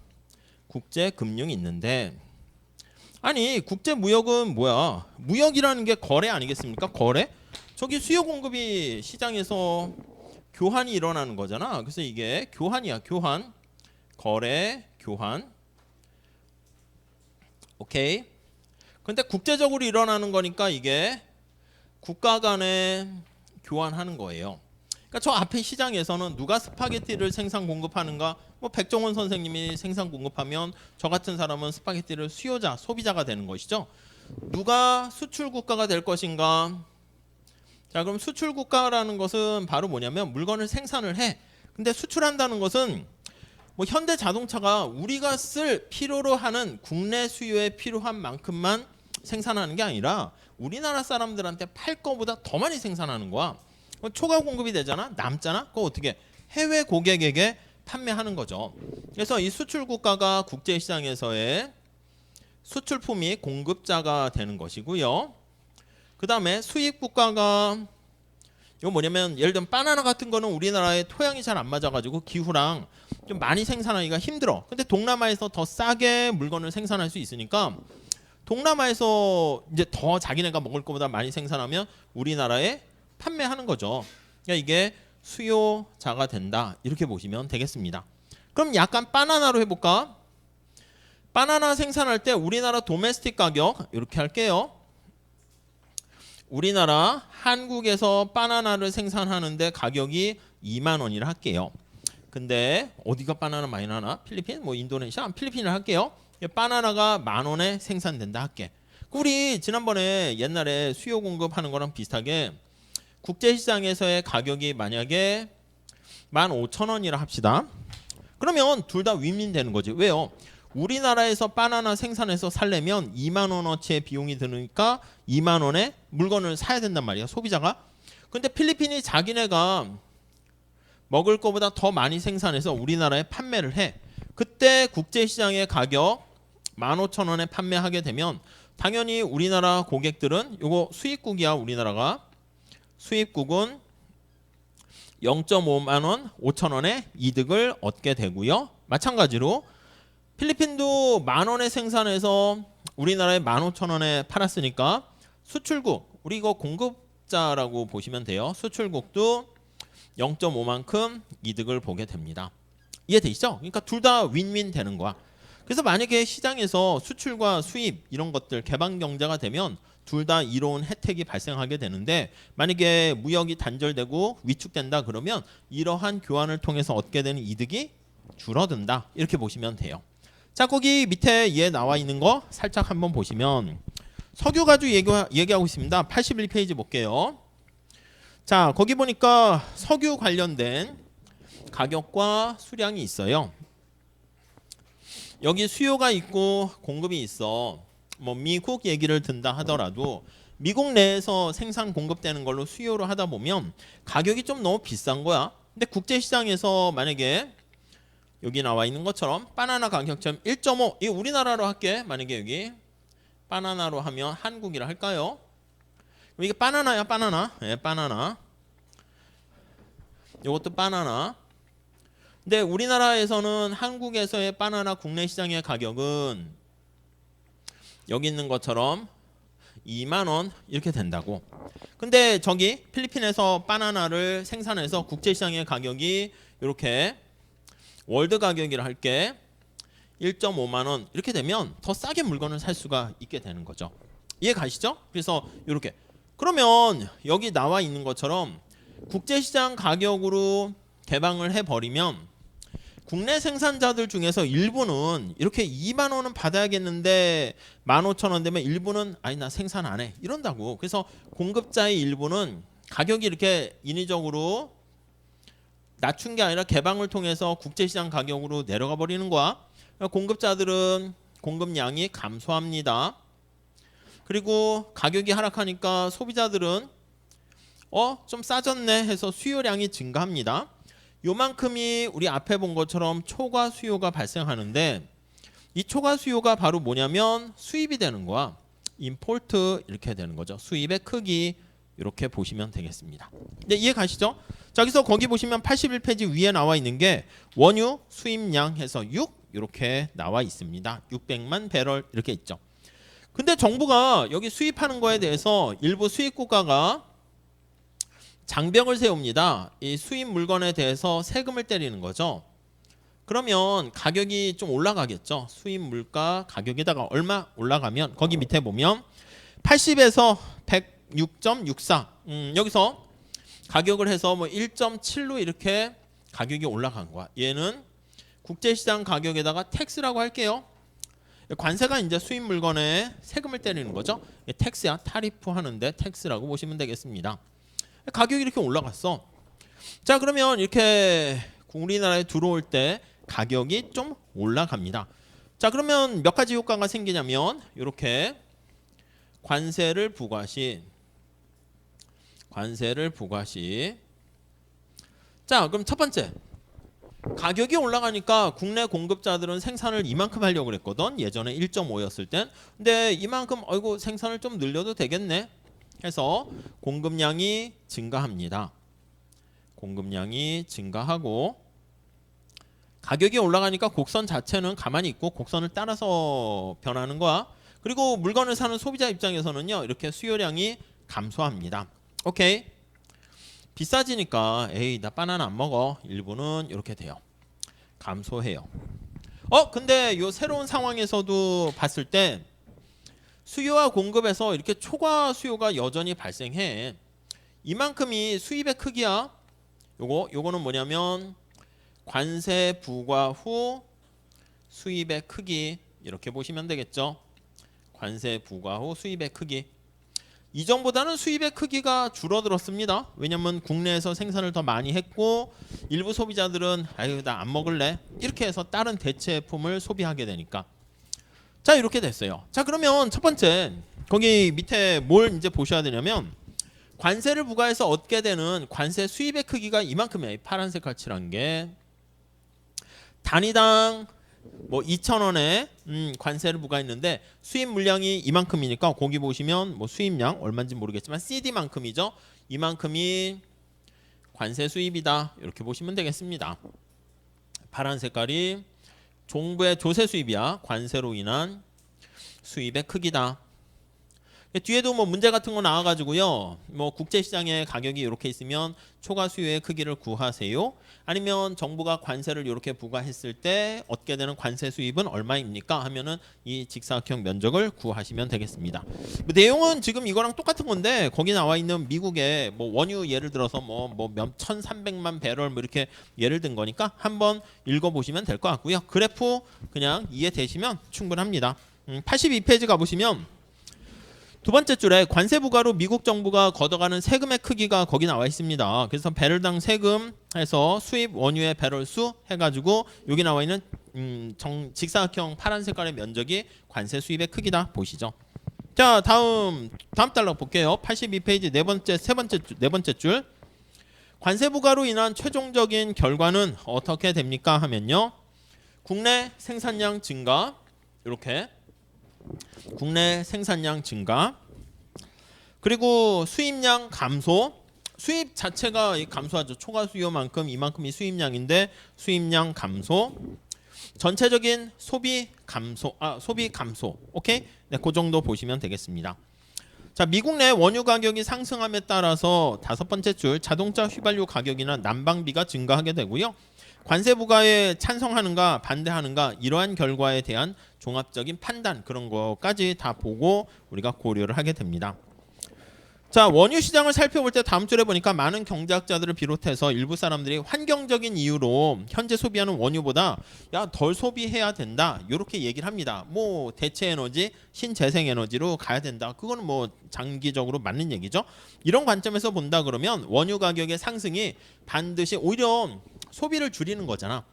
국제 금융이 있는데, 아니 국제 무역은 뭐야? 무역이라는 게 거래 아니겠습니까? 거래? 저기 수요 공급이 시장에서 교환이 일어나는 거잖아. 그래서 이게 교환이야. 교환, 거래, 교환. 오케이. 근데 국제적으로 일어나는 거니까 이게 국가 간에 교환하는 거예요. 그러니까 저 앞에 시장에서는 누가 스파게티를 생산 공급하는가? 뭐 백종원 선생님이 생산 공급하면 저 같은 사람은 스파게티를 수요자, 소비자가 되는 것이죠. 누가 수출 국가가 될 것인가? 자, 그럼 수출 국가라는 것은 바로 뭐냐면 물건을 생산을 해. 근데 수출한다는 것은 뭐 현대 자동차가 우리가 쓸 필요로 하는 국내 수요에 필요한 만큼만 생산하는 게 아니라 우리나라 사람들한테 팔 거보다 더 많이 생산하는 거야. 초과 공급이 되잖아. 남잖아. 그거 어떻게 해외 고객에게 판매하는 거죠. 그래서 이 수출 국가가 국제 시장에서의 수출품이 공급자가 되는 것이고요. 그 다음에 수입 국가가 이거 뭐냐면 예를 들면 바나나 같은 거는 우리나라의 토양이 잘 안 맞아가지고 기후랑 좀 많이 생산하기가 힘들어. 근데 동남아에서 더 싸게 물건을 생산할 수 있으니까 동남아에서 이제 더 자기네가 먹을 것보다 많이 생산하면 우리나라에 판매하는 거죠. 그러니까 이게 수요자가 된다 이렇게 보시면 되겠습니다. 그럼 약간 바나나로 해볼까? 바나나 생산할 때 우리나라 도메스틱 가격 이렇게 할게요. 우리나라 한국에서 바나나를 생산하는데 가격이 2만 원이라 할게요. 근데 어디가 바나나 많이 나나? 필리핀? 뭐 인도네시아? 필리핀을 할게요. 바나나가 10,000원에 생산된다 할게. 우리 지난번에 옛날에 수요 공급하는 거랑 비슷하게 국제시장에서의 가격이 만약에 15,000원이라 합시다. 그러면 둘 다 윈윈 되는 거지. 왜요? 우리나라에서 바나나 생산해서 살려면 2만 원어치의 비용이 드니까 2만 원에 물건을 사야 된단 말이야, 소비자가. 근데 필리핀이 자기네가 먹을 거보다 더 많이 생산해서 우리나라에 판매를 해. 그때 국제시장의 가격 15,000원에 판매하게 되면 당연히 우리나라 고객들은 요거 수입국이야, 우리나라가. 수입국은 0.5만 원, 5,000원의 이득을 얻게 되고요. 마찬가지로 필리핀도 10,000원에 생산해서 우리나라에 15,000원에 팔았으니까 수출국, 우리 이거 공급자라고 보시면 돼요. 수출국도 0.5만큼 이득을 보게 됩니다. 이해되시죠? 그러니까 둘 다 윈윈 되는 거야. 그래서 만약에 시장에서 수출과 수입 이런 것들 개방 경제가 되면 둘 다 이로운 혜택이 발생하게 되는데 만약에 무역이 단절되고 위축된다 그러면 이러한 교환을 통해서 얻게 되는 이득이 줄어든다 이렇게 보시면 돼요. 자, 거기 밑에 얘 나와 있는 거 살짝 한번 보시면 석유 가지고 얘기하고 있습니다. 81페이지 볼게요. 자, 거기 보니까 석유 관련된 가격과 수량이 있어요. 여기 수요가 있고 공급이 있어. 뭐 미국 얘기를 든다 하더라도 미국 내에서 생산 공급되는 걸로 수요를 하다 보면 가격이 좀 너무 비싼 거야. 근데 국제시장에서 만약에 여기 나와 있는 것처럼 바나나 가격점 1.5 이 우리나라로 할게. 만약에 여기 바나나로 하면 한국이라 할까요? 이게 바나나야, 바나나. 예, 바나나. 이것도 바나나. 근데 우리나라에서는 한국에서의 바나나 국내 시장의 가격은 여기 있는 것처럼 2만 원 이렇게 된다고. 근데 저기 필리핀에서 바나나를 생산해서 국제시장의 가격이 이렇게 월드 가격이라 할게 1.5만 원 이렇게 되면 더 싸게 물건을 살 수가 있게 되는 거죠. 이해 가시죠? 그래서 이렇게 그러면 여기 나와 있는 것처럼 국제시장 가격으로 개방을 해버리면 국내 생산자들 중에서 일부는 이렇게 2만 원은 받아야겠는데 15,000원 되면 일부는 아니 나 생산 안 해 이런다고. 그래서 공급자의 일부는 가격이 이렇게 인위적으로 낮춘 게 아니라 개방을 통해서 국제시장 가격으로 내려가 버리는 거야. 공급자들은 공급량이 감소합니다. 그리고 가격이 하락하니까 소비자들은 좀 싸졌네 해서 수요량이 증가합니다. 요만큼이 우리 앞에 본 것처럼 초과 수요가 발생하는데 이 초과 수요가 바로 뭐냐면 수입이 되는 거야. 임포트 이렇게 되는 거죠. 수입의 크기 이렇게 보시면 되겠습니다. 네, 이해 가시죠? 자, 여기서 거기 보시면 81페이지 위에 나와 있는 게 원유 수입량 해서 6 이렇게 나와 있습니다. 600만 배럴 이렇게 있죠. 근데 정부가 여기 수입하는 거에 대해서 일부 수입 국가가 장벽을 세웁니다. 이 수입 물건에 대해서 세금을 때리는 거죠. 그러면 가격이 좀 올라가겠죠. 수입 물가 가격에다가 얼마 올라가면 거기 밑에 보면 80에서 106.64 여기서 가격을 해서 뭐 1.7로 이렇게 가격이 올라간 거야. 얘는 국제시장 가격에다가 텍스라고 할게요. 관세가 이제 수입 물건에 세금을 때리는 거죠. 텍스야, 타리프 하는데 텍스라고 보시면 되겠습니다. 가격이 이렇게 올라갔어. 자, 그러면 이렇게 우리나라에 들어올 때 가격이 좀 올라갑니다. 자, 그러면 몇 가지 효과가 생기냐면 이렇게 관세를 부과시. 자, 그럼 첫 번째 가격이 올라가니까 국내 공급자들은 생산을 이만큼 하려고 그랬거든. 예전에 1.5였을 땐. 근데 이만큼 생산을 좀 늘려도 되겠네. 해서 공급량이 증가합니다. 공급량이 증가하고 가격이 올라가니까 곡선 자체는 가만히 있고 곡선을 따라서 변하는 거야. 그리고 물건을 사는 소비자 입장에서는요, 이렇게 수요량이 감소합니다. 오케이. 비싸지니까 에이 나 바나나 안 먹어. 일부는 이렇게 돼요. 감소해요. 근데 요 새로운 상황에서도 봤을 때 수요와 공급에서 이렇게 초과 수요가 여전히 발생해. 이만큼이 수입의 크기야. 요거는 뭐냐면 관세 부과 후 수입의 크기 이렇게 보시면 되겠죠. 관세 부과 후 수입의 크기. 이전보다는 수입의 크기가 줄어들었습니다. 왜냐면 국내에서 생산을 더 많이 했고 일부 소비자들은 아유 나 안 먹을래 이렇게 해서 다른 대체품을 소비하게 되니까. 자 이렇게 됐어요. 자 그러면 첫 번째 거기 밑에 뭘 이제 보셔야 되냐면 관세를 부과해서 얻게 되는 관세 수입의 크기가 이만큼이에요. 파란색 칠한 게 단위당 뭐 2,000원에 관세를 부과했는데 수입 물량이 이만큼이니까 거기 보시면 뭐 수입량 얼마인지 모르겠지만 CD만큼이죠. 이만큼이 관세 수입이다. 이렇게 보시면 되겠습니다. 파란 색깔이 정부의 조세 수입이야. 관세로 인한 수입의 크기다. 뒤에도 뭐 문제 같은 거 나와가지고요. 뭐 국제시장에 가격이 이렇게 있으면 초과 수요의 크기를 구하세요. 아니면 정부가 관세를 이렇게 부과했을 때 얻게 되는 관세 수입은 얼마입니까? 하면은 이 직사각형 면적을 구하시면 되겠습니다. 뭐 내용은 지금 이거랑 똑같은 건데 거기 나와 있는 미국의 뭐 원유 예를 들어서 뭐 1,300만 배럴 뭐 이렇게 예를 든 거니까 한번 읽어보시면 될 것 같고요. 그래프 그냥 이해되시면 충분합니다. 82페이지 가보시면 두 번째 줄에 관세 부과로 미국 정부가 걷어가는 세금의 크기가 거기 나와 있습니다. 그래서 배럴당 세금 해서 수입 원유의 배럴 수 해가지고 여기 나와 있는 직사각형 파란 색깔의 면적이 관세 수입의 크기다 보시죠. 자 다음 달러 볼게요. 82페이지 네 번째 줄 관세 부과로 인한 최종적인 결과는 어떻게 됩니까 하면요. 국내 생산량 증가 이렇게 국내 생산량 증가 그리고 수입량 감소. 수입 자체가 감소하죠. 초과 수요만큼 이만큼이 수입량인데 수입량 감소. 전체적인 소비 감소. 소비 감소. 오케이? 네, 그 정도 보시면 되겠습니다. 자, 미국 내 원유 가격이 상승함에 따라서 다섯 번째 줄 자동차 휘발유 가격이나 난방비가 증가하게 되고요. 관세 부과에 찬성하는가 반대하는가 이러한 결과에 대한 종합적인 판단 그런 거까지 다 보고 우리가 고려를 하게 됩니다. 자 원유 시장을 살펴볼 때 다음 줄에 보니까 많은 경제학자들을 비롯해서 일부 사람들이 환경적인 이유로 현재 소비하는 원유보다 덜 소비해야 된다 이렇게 얘기를 합니다. 뭐 대체 에너지, 신재생 에너지로 가야 된다. 그거는 뭐 장기적으로 맞는 얘기죠. 이런 관점에서 본다 그러면 원유 가격의 상승이 반드시 오히려 소비를 줄이는 거잖아.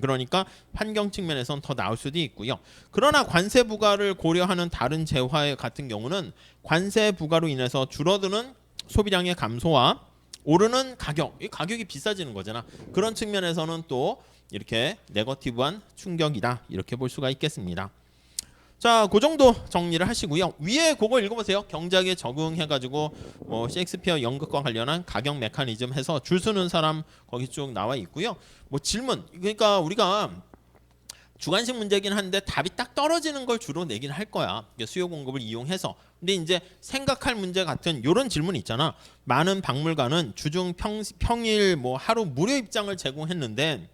그러니까 환경 측면에선 더 나을 수도 있고요. 그러나 관세 부과를 고려하는 다른 재화 같은 경우는 관세 부과로 인해서 줄어드는 소비량의 감소와 오르는 가격, 이 가격이 비싸지는 거잖아. 그런 측면에서는 또 이렇게 네거티브한 충격이다 이렇게 볼 수가 있겠습니다. 자, 그 정도 정리를 하시고요. 위에 그거 읽어보세요. 경제학에 적응해가지고 뭐 셰익스피어 연극과 관련한 가격 메커니즘 해서 줄 서는 사람 거기 쭉 나와 있고요. 뭐 질문, 그러니까 우리가 주관식 문제긴 한데 답이 딱 떨어지는 걸 주로 내긴 할 거야. 수요 공급을 이용해서. 근데 이제 생각할 문제 같은 이런 질문 있잖아. 많은 박물관은 주중 평일 뭐 하루 무료 입장을 제공했는데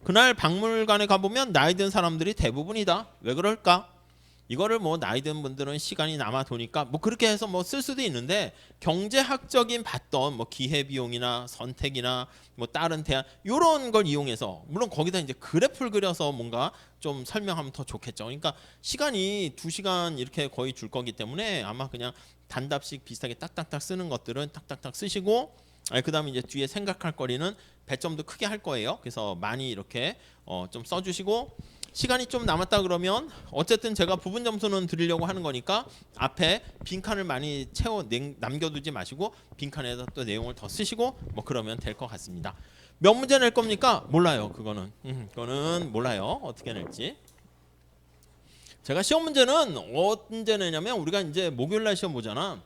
그날 박물관에 가보면 나이 든 사람들이 대부분이다. 왜 그럴까? 이거를 뭐 나이 든 분들은 시간이 남아 도니까 뭐 그렇게 해서 뭐 쓸 수도 있는데 경제학적인 봤던 뭐 기회비용이나 선택이나 뭐 다른 대안 이런 걸 이용해서 물론 거기다 이제 그래프를 그려서 뭔가 좀 설명하면 더 좋겠죠. 그러니까 시간이 2시간 이렇게 거의 줄 거기 때문에 아마 그냥 단답식 비슷하게 딱딱딱 쓰는 것들은 딱딱딱 쓰시고 그다음에 이제 뒤에 생각할 거리는 배점도 크게 할 거예요. 그래서 많이 이렇게 좀 써주시고 시간이 좀 남았다 그러면 어쨌든 제가 부분 점수는 드리려고 하는 거니까 앞에 빈칸을 많이 남겨두지 마시고 빈칸에다 또 내용을 더 쓰시고 뭐 그러면 될 것 같습니다. 몇 문제 낼 겁니까? 몰라요. 그거는 몰라요. 어떻게 낼지. 제가 시험 문제는 언제 내냐면 우리가 이제 목요일 날 시험 보잖아.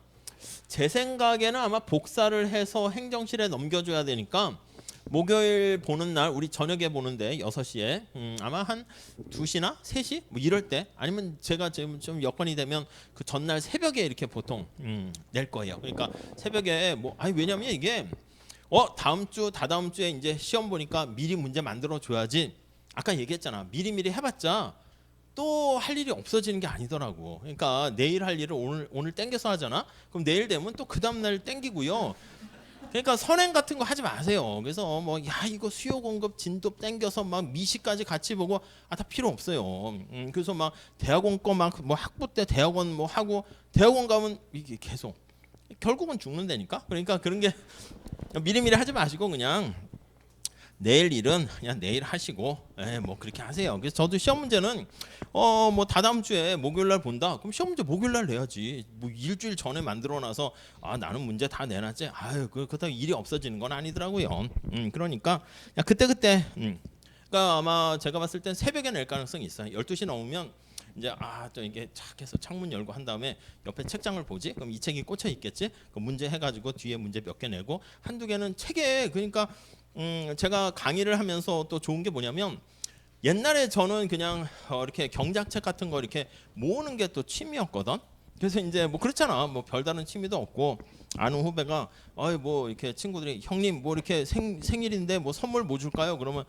제 생각에는 아마 복사를 해서 행정실에 넘겨줘야 되니까 목요일 보는 날 우리 저녁에 보는데 6시에 아마 한 2시나 3시 뭐 이럴 때 아니면 제가 지금 좀 여건이 되면 그 전날 새벽에 이렇게 보통 낼 거예요. 그러니까 새벽에 뭐 아니 왜냐면 이게 다음 주 다다음 주에 이제 시험 보니까 미리 문제 만들어 줘야지. 아까 얘기했잖아. 미리미리 해봤자 또 할 일이 없어지는 게 아니더라고. 그러니까 내일 할 일을 오늘 땡겨서 하잖아. 그럼 내일 되면 또 그 다음 날 땡기고요. 그러니까 선행 같은 거 하지 마세요. 그래서 뭐 야 이거 수요 공급 진도 땡겨서 막 미시까지 같이 보고 다 필요 없어요. 그래서 막 대학원 거 막 뭐 학부 때 대학원 뭐 하고 대학원 가면 이게 계속 결국은 죽는다니까. 그러니까 그런 게 미리미리 하지 마시고 그냥 내일 일은 그냥 내일 하시고 뭐 그렇게 하세요. 그래서 저도 시험 문제는 뭐 다다음 주에 목요일 날 본다. 그럼 시험 문제 목요일 날 내야지. 뭐 일주일 전에 만들어 놔서 나는 문제 다 내놨지. 아유 그렇다고 일이 없어지는 건 아니더라고요. 그러니까 그때 그러니까 아마 제가 봤을 땐 새벽에 낼 가능성이 있어요. 12시 넘으면 이제 또 이게 착 해서 창문 열고 한 다음에 옆에 책장을 보지. 그럼 이 책이 꽂혀 있겠지. 그 문제 해가지고 뒤에 문제 몇 개 내고 한두 개는 책에 그러니까 제가 강의를 하면서 또 좋은 게 뭐냐면 옛날에 저는 그냥 이렇게 경작책 같은 거 이렇게 모으는 게 또 취미였거든. 그래서 이제 뭐 그렇잖아. 뭐 별다른 취미도 없고 아는 후배가 뭐 이렇게 친구들이 형님 뭐 이렇게 생일인데 뭐 선물 뭐 줄까요? 그러면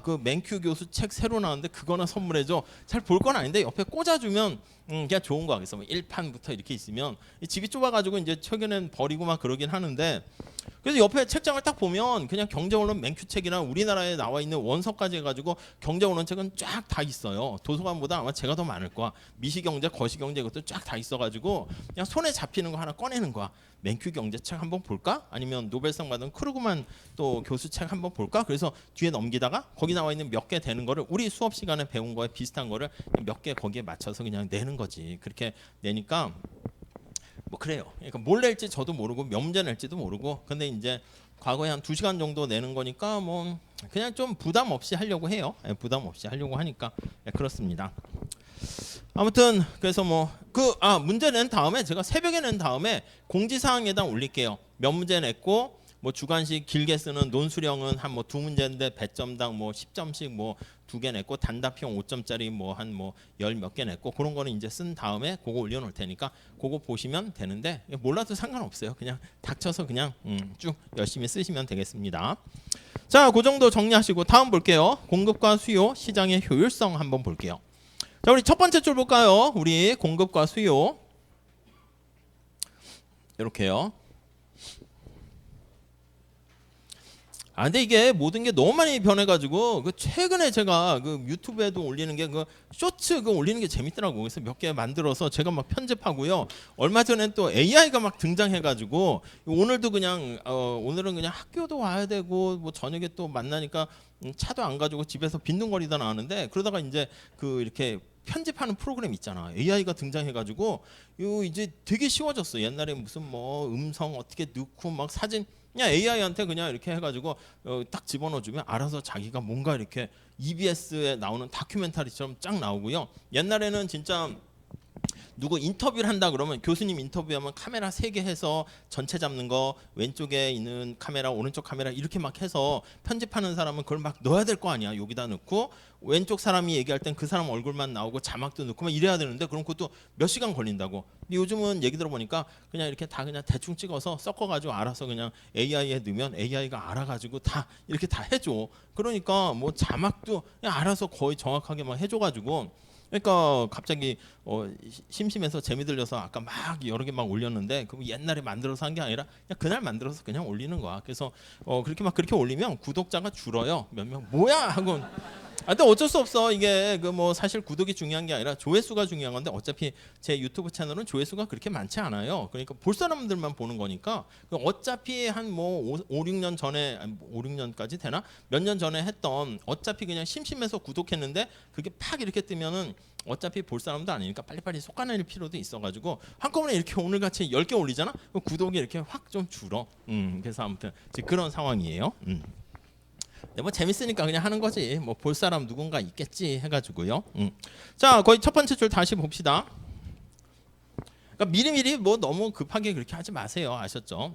그 맨큐 교수 책 새로 나왔는데 그거나 선물해줘. 잘 볼 건 아닌데 옆에 꽂아주면 그냥 좋은 거 하겠어. 뭐 1판부터 이렇게 있으면 집이 좁아가지고 이제 최근엔 버리고 막 그러긴 하는데 그래서 옆에 책장을 딱 보면 그냥 경제원론 맨큐 책이나 우리나라에 나와 있는 원서까지 해가지고 경제원론 책은 쫙 다 있어요. 도서관보다 아마 제가 더 많을 거야. 미시경제, 거시경제 이것도 쫙 다 있어가지고 그냥 손에 잡히는 거 하나 꺼내는 거야. 맨큐 경제 책 한번 볼까? 아니면 노벨상 받은 크루그만 또 교수 책 한번 볼까? 그래서 뒤에 넘기다가 거기 나와 있는 몇 개 되는 거를 우리 수업 시간에 배운 거에 비슷한 거를 몇 개 거기에 맞춰서 그냥 내는 거지. 그렇게 내니까 뭐 그래요. 그러니까 뭘 낼지 저도 모르고 몇 문제 낼지도 모르고 근데 이제 과거에 한 2시간 정도 내는 거니까 뭐 그냥 좀 부담 없이 하려고 해요. 부담 없이 하려고 하니까 그렇습니다. 아무튼 그래서 뭐 문제 낸 다음에 제가 새벽에 낸 다음에 공지사항에다 올릴게요. 몇 문제 냈고 뭐 주관식 길게 쓰는 논술형은 한 뭐 2문제인데 배점당 뭐 10점씩 뭐 2개 냈고 단답형 5점짜리 뭐 한 뭐 10 몇 개 냈고 그런 거는 이제 쓴 다음에 그거 올려놓을 테니까 그거 보시면 되는데 몰라도 상관없어요. 그냥 닥쳐서 그냥 쭉 열심히 쓰시면 되겠습니다. 자, 그 정도 정리하시고 다음 볼게요. 공급과 수요, 시장의 효율성 한번 볼게요. 자, 우리 첫 번째 줄 볼까요? 우리 공급과 수요 이렇게요. 근데 이게 모든 게 너무 많이 변해가지고 최근에 제가 그 유튜브에도 올리는 게 그 쇼츠 올리는 게 재밌더라고. 그래서 몇 개 만들어서 제가 막 편집하고요. 얼마 전에 또 AI가 막 등장해가지고 오늘도 그냥 오늘은 그냥 학교도 와야 되고 뭐 저녁에 또 만나니까 차도 안 가지고 집에서 빈둥거리다 나왔는데 그러다가 이제 그 이렇게 편집하는 프로그램 있잖아. AI가 등장해가지고 이제 되게 쉬워졌어. 옛날에 무슨 뭐 음성 어떻게 넣고 막 사진 그냥 AI한테 그냥 이렇게 해가지고 딱 집어넣어주면 알아서 자기가 뭔가 이렇게 EBS에 나오는 다큐멘터리처럼 쫙 나오고요. 옛날에는 진짜 누구 인터뷰를 한다 그러면 교수님 인터뷰하면 카메라 3개 해서 전체 잡는 거 왼쪽에 있는 카메라 오른쪽 카메라 이렇게 막 해서 편집하는 사람은 그걸 막 넣어야 될 거 아니야. 여기다 넣고 왼쪽 사람이 얘기할 땐 그 사람 얼굴만 나오고 자막도 넣고 막 이래야 되는데 그럼 그것도 몇 시간 걸린다고. 근데 요즘은 얘기 들어보니까 그냥 이렇게 다 그냥 대충 찍어서 섞어가지고 알아서 그냥 AI에 넣으면 AI가 알아가지고 다 이렇게 다 해줘. 그러니까 뭐 자막도 그냥 알아서 거의 정확하게 막 해줘가지고 그러니까 갑자기 심심해서 재미 들려서 아까 막 여러 개 막 올렸는데 그 옛날에 만들어서 한 게 아니라 그냥 그날 만들어서 그냥 올리는 거야. 그래서 그렇게 올리면 구독자가 줄어요. 몇 명 뭐야 하고. 근데 어쩔 수 없어. 이게 그 뭐 사실 구독이 중요한 게 아니라 조회수가 중요한 건데 어차피 제 유튜브 채널은 조회수가 그렇게 많지 않아요. 그러니까 볼 사람들만 보는 거니까 어차피 한 뭐 5, 6년 전에 5, 6년까지 되나? 몇 년 전에 했던 어차피 그냥 심심해서 구독했는데 그게 팍 이렇게 뜨면은 어차피 볼 사람도 아니니까 빨리빨리 솎아낼 필요도 있어가지고 한꺼번에 이렇게 오늘같이 10개 올리잖아? 그럼 구독이 이렇게 확 좀 줄어. 그래서 아무튼 그런 상황이에요. 뭐 재밌으니까 그냥 하는 거지. 뭐 볼 사람 누군가 있겠지 해가지고요. 자, 거의 첫 번째 줄 다시 봅시다. 그러니까 미리미리 뭐 너무 급하게 그렇게 하지 마세요. 아셨죠?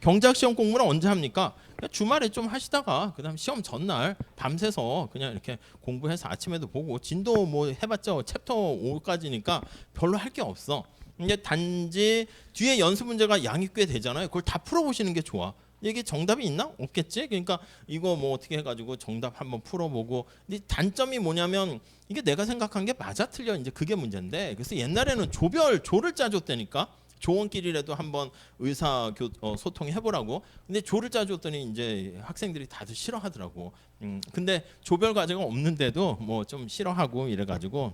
경제학 시험 공부는 언제 합니까? 그냥 주말에 좀 하시다가 그다음 시험 전날 밤새서 그냥 이렇게 공부해서 아침에도 보고 진도 뭐 해봤자 챕터 5까지니까 별로 할 게 없어. 이제 단지 뒤에 연습 문제가 양이 꽤 되잖아요. 그걸 다 풀어보시는 게 좋아. 이게 정답이 있나? 없겠지? 그러니까 이거 뭐 어떻게 해가지고 정답 한번 풀어보고. 근데 단점이 뭐냐면 이게 내가 생각한 게 맞아 틀려 이제 그게 문제인데. 그래서 옛날에는 조를 짜줬다니까. 조원끼리라도 한번 소통 해보라고. 근데 조를 짜줬더니 이제 학생들이 다들 싫어하더라고. 근데 조별 과제가 없는데도 뭐 좀 싫어하고 이래가지고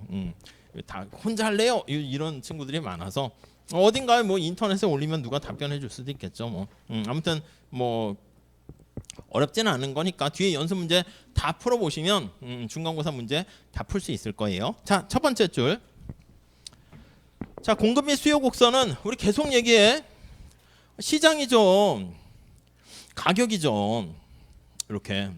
다 혼자 할래요? 이런 친구들이 많아서 어딘가에 뭐 인터넷에 올리면 누가 답변해 줄 수도 있겠죠. 뭐 아무튼 뭐 어렵지는 않은 거니까 뒤에 연습 문제 다 풀어보시면 중간고사 문제 다 풀 수 있을 거예요. 자, 첫 번째 줄. 자, 공급 및 수요 곡선은 우리 계속 얘기해. 시장이죠. 가격이죠. 이렇게.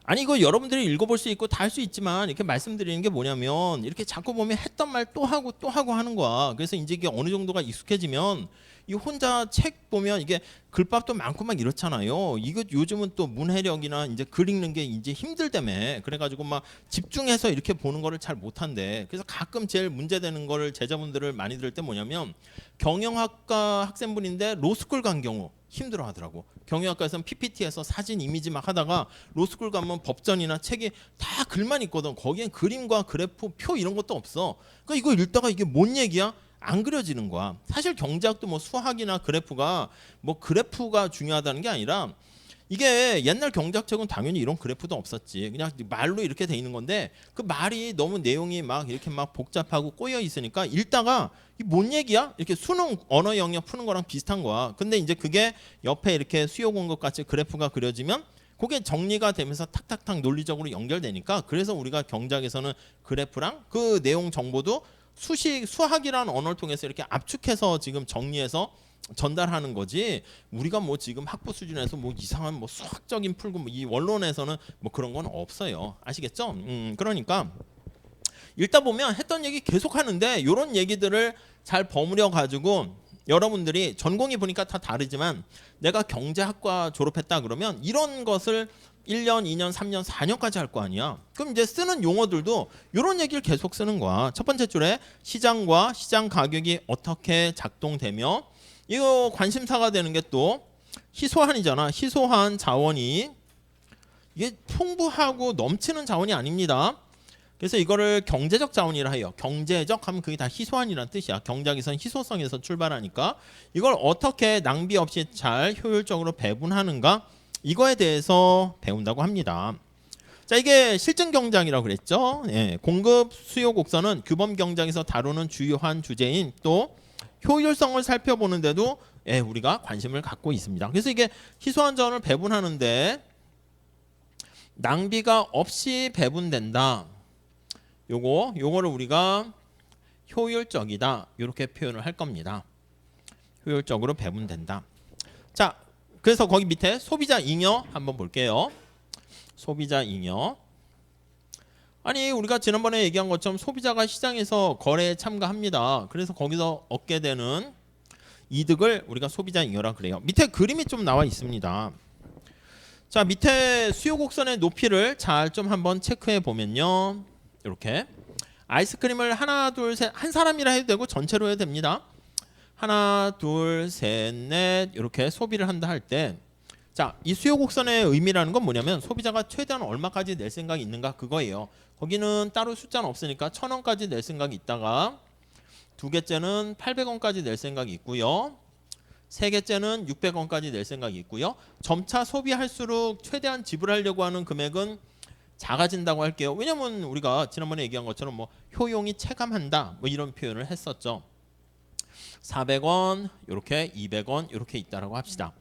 아니 이거 여러분들이 읽어볼 수 있고 다 할 수 있지만 이렇게 말씀드리는 게 뭐냐면 이렇게 자꾸 보면 했던 말 또 하고 하는 거야. 그래서 이제 이게 어느 정도가 익숙해지면 이 혼자 책 보면 이게 글밥도 많고 막 이렇잖아요. 이거 요즘은 또 문해력이나 이제 글 읽는 게 이제 힘들다며. 그래가지고 막 집중해서 이렇게 보는 거를 잘 못한대. 그래서 가끔 제일 문제되는 거를 제자분들을 많이 들을 때 뭐냐면 경영학과 학생분인데 로스쿨 간 경우 힘들어 하더라고. 경영학과에서는 PPT에서 사진 이미지 막 하다가 로스쿨 가면 법전이나 책이 다 글만 있거든. 거기엔 그림과 그래프 표 이런 것도 없어. 그러니까 이거 읽다가 이게 뭔 얘기야? 안 그려지는 거야. 사실 경제학도 뭐 수학이나 그래프가 뭐 그래프가 중요하다는 게 아니라 이게 옛날 경제학 책은 당연히 이런 그래프도 없었지. 그냥 말로 이렇게 돼 있는 건데 그 말이 너무 내용이 막 이렇게 막 복잡하고 꼬여 있으니까 읽다가 이 뭔 얘기야? 이렇게 수능 언어 영역 푸는 거랑 비슷한 거야. 근데 이제 그게 옆에 이렇게 수요 공급 같이 그래프가 그려지면 그게 정리가 되면서 탁탁탁 논리적으로 연결되니까 그래서 우리가 경제학에서는 그래프랑 그 내용 정보도 수학이라는 언어를 통해서 이렇게 압축해서 지금 정리해서 전달하는 거지. 우리가 뭐 지금 학부 수준에서 뭐 이상한 뭐 수학적인 풀고 뭐 이 원론에서는 뭐 그런 건 없어요. 아시겠죠? 그러니까 읽다 보면 했던 얘기 계속 하는데 이런 얘기들을 잘 버무려 가지고 여러분들이 전공이 보니까 다 다르지만 내가 경제학과 졸업했다 그러면 이런 것을 1년, 2년, 3년, 4년까지 할 거 아니야. 그럼 이제 쓰는 용어들도 이런 얘기를 계속 쓰는 거야. 첫 번째 줄에 시장과 시장 가격이 어떻게 작동되며 이거 관심사가 되는 게 또 희소한이잖아. 희소한 자원이 이게 풍부하고 넘치는 자원이 아닙니다. 그래서 이거를 경제적 자원이라 해요. 경제적 하면 그게 다 희소한이라는 뜻이야. 경제학에서는 희소성에서 출발하니까 이걸 어떻게 낭비 없이 잘 효율적으로 배분하는가 이거에 대해서 배운다고 합니다. 자, 이게 실증 경제학이라고 그랬죠. 예, 공급 수요 곡선은 규범 경제학에서 다루는 주요한 주제인 또 효율성을 살펴보는데도 예, 우리가 관심을 갖고 있습니다. 그래서 이게 희소한 자원을 배분하는데 낭비가 없이 배분된다. 요거를 우리가 효율적이다. 이렇게 표현을 할 겁니다. 효율적으로 배분된다. 자, 그래서 거기 밑에 소비자 잉여 한번 볼게요. 소비자 잉여. 아니 우리가 지난번에 얘기한 것처럼 소비자가 시장에서 거래에 참가합니다. 그래서 거기서 얻게 되는 이득을 우리가 소비자 잉여라 그래요. 밑에 그림이 좀 나와 있습니다. 자, 밑에 수요 곡선의 높이를 잘 좀 한번 체크해 보면요. 이렇게 아이스크림을 하나 둘 셋 한 사람이라 해도 되고 전체로 해도 됩니다. 하나 둘 셋 넷 이렇게 소비를 한다 할 때 자, 이 수요 곡선의 의미라는 건 뭐냐면 소비자가 최대한 얼마까지 낼 생각이 있는가 그거예요. 거기는 따로 숫자는 없으니까 1,000원까지 낼 생각이 있다가 두 개째는 800원까지 낼 생각이 있고요. 세 개째는 600원까지 낼 생각이 있고요. 점차 소비할수록 최대한 지불하려고 하는 금액은 작아진다고 할게요. 왜냐면 우리가 지난번에 얘기한 것처럼 뭐 효용이 체감한다 뭐 이런 표현을 했었죠. 400원 이렇게 200원 이렇게 있다라고 합시다.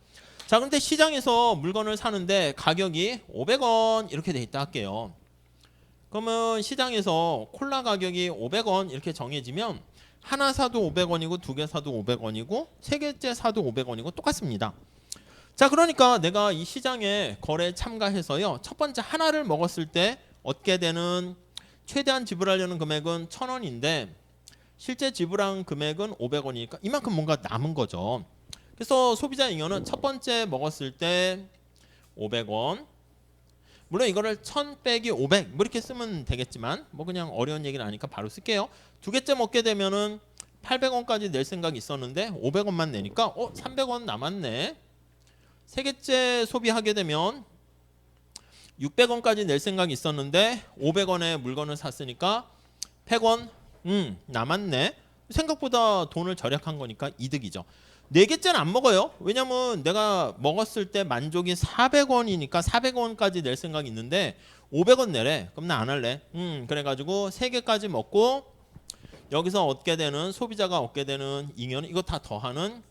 자, 근데 시장에서 물건을 사는데 가격이 500원 이렇게 돼 있다 할게요. 그러면 시장에서 콜라 가격이 500원 이렇게 정해지면 하나 사도 500원이고 두 개 사도 500원이고 세 개째 사도 500원이고 똑같습니다. 자, 그러니까 내가 이 시장에 거래에 참가해서요. 첫 번째 하나를 먹었을 때 얻게 되는 최대한 지불하려는 금액은 1,000원인데 실제 지불한 금액은 500원이니까 이만큼 뭔가 남은 거죠. 그래서 소비자 잉여는 첫 번째 먹었을 때 500원. 물론 이거를 1000 빼기 500 뭐 이렇게 쓰면 되겠지만 뭐 그냥 어려운 얘기는 아니까 바로 쓸게요. 두 개째 먹게 되면은 800원까지 낼 생각이 있었는데 500원만 내니까 300원 남았네. 세 개째 소비하게 되면 600원까지 낼 생각이 있었는데 500원에 물건을 샀으니까 100원 남았네. 생각보다 돈을 절약한 거니까 이득이죠. 네 개째는 안 먹어요. 왜냐면 내가 먹었을 때 만족이 400원이니까 400원까지 낼 생각이 있는데 500원 내래. 그럼 나 안 할래. 그래가지고 세 개까지 먹고 여기서 얻게 되는 소비자가 얻게 되는 잉여는 이거 다 더하는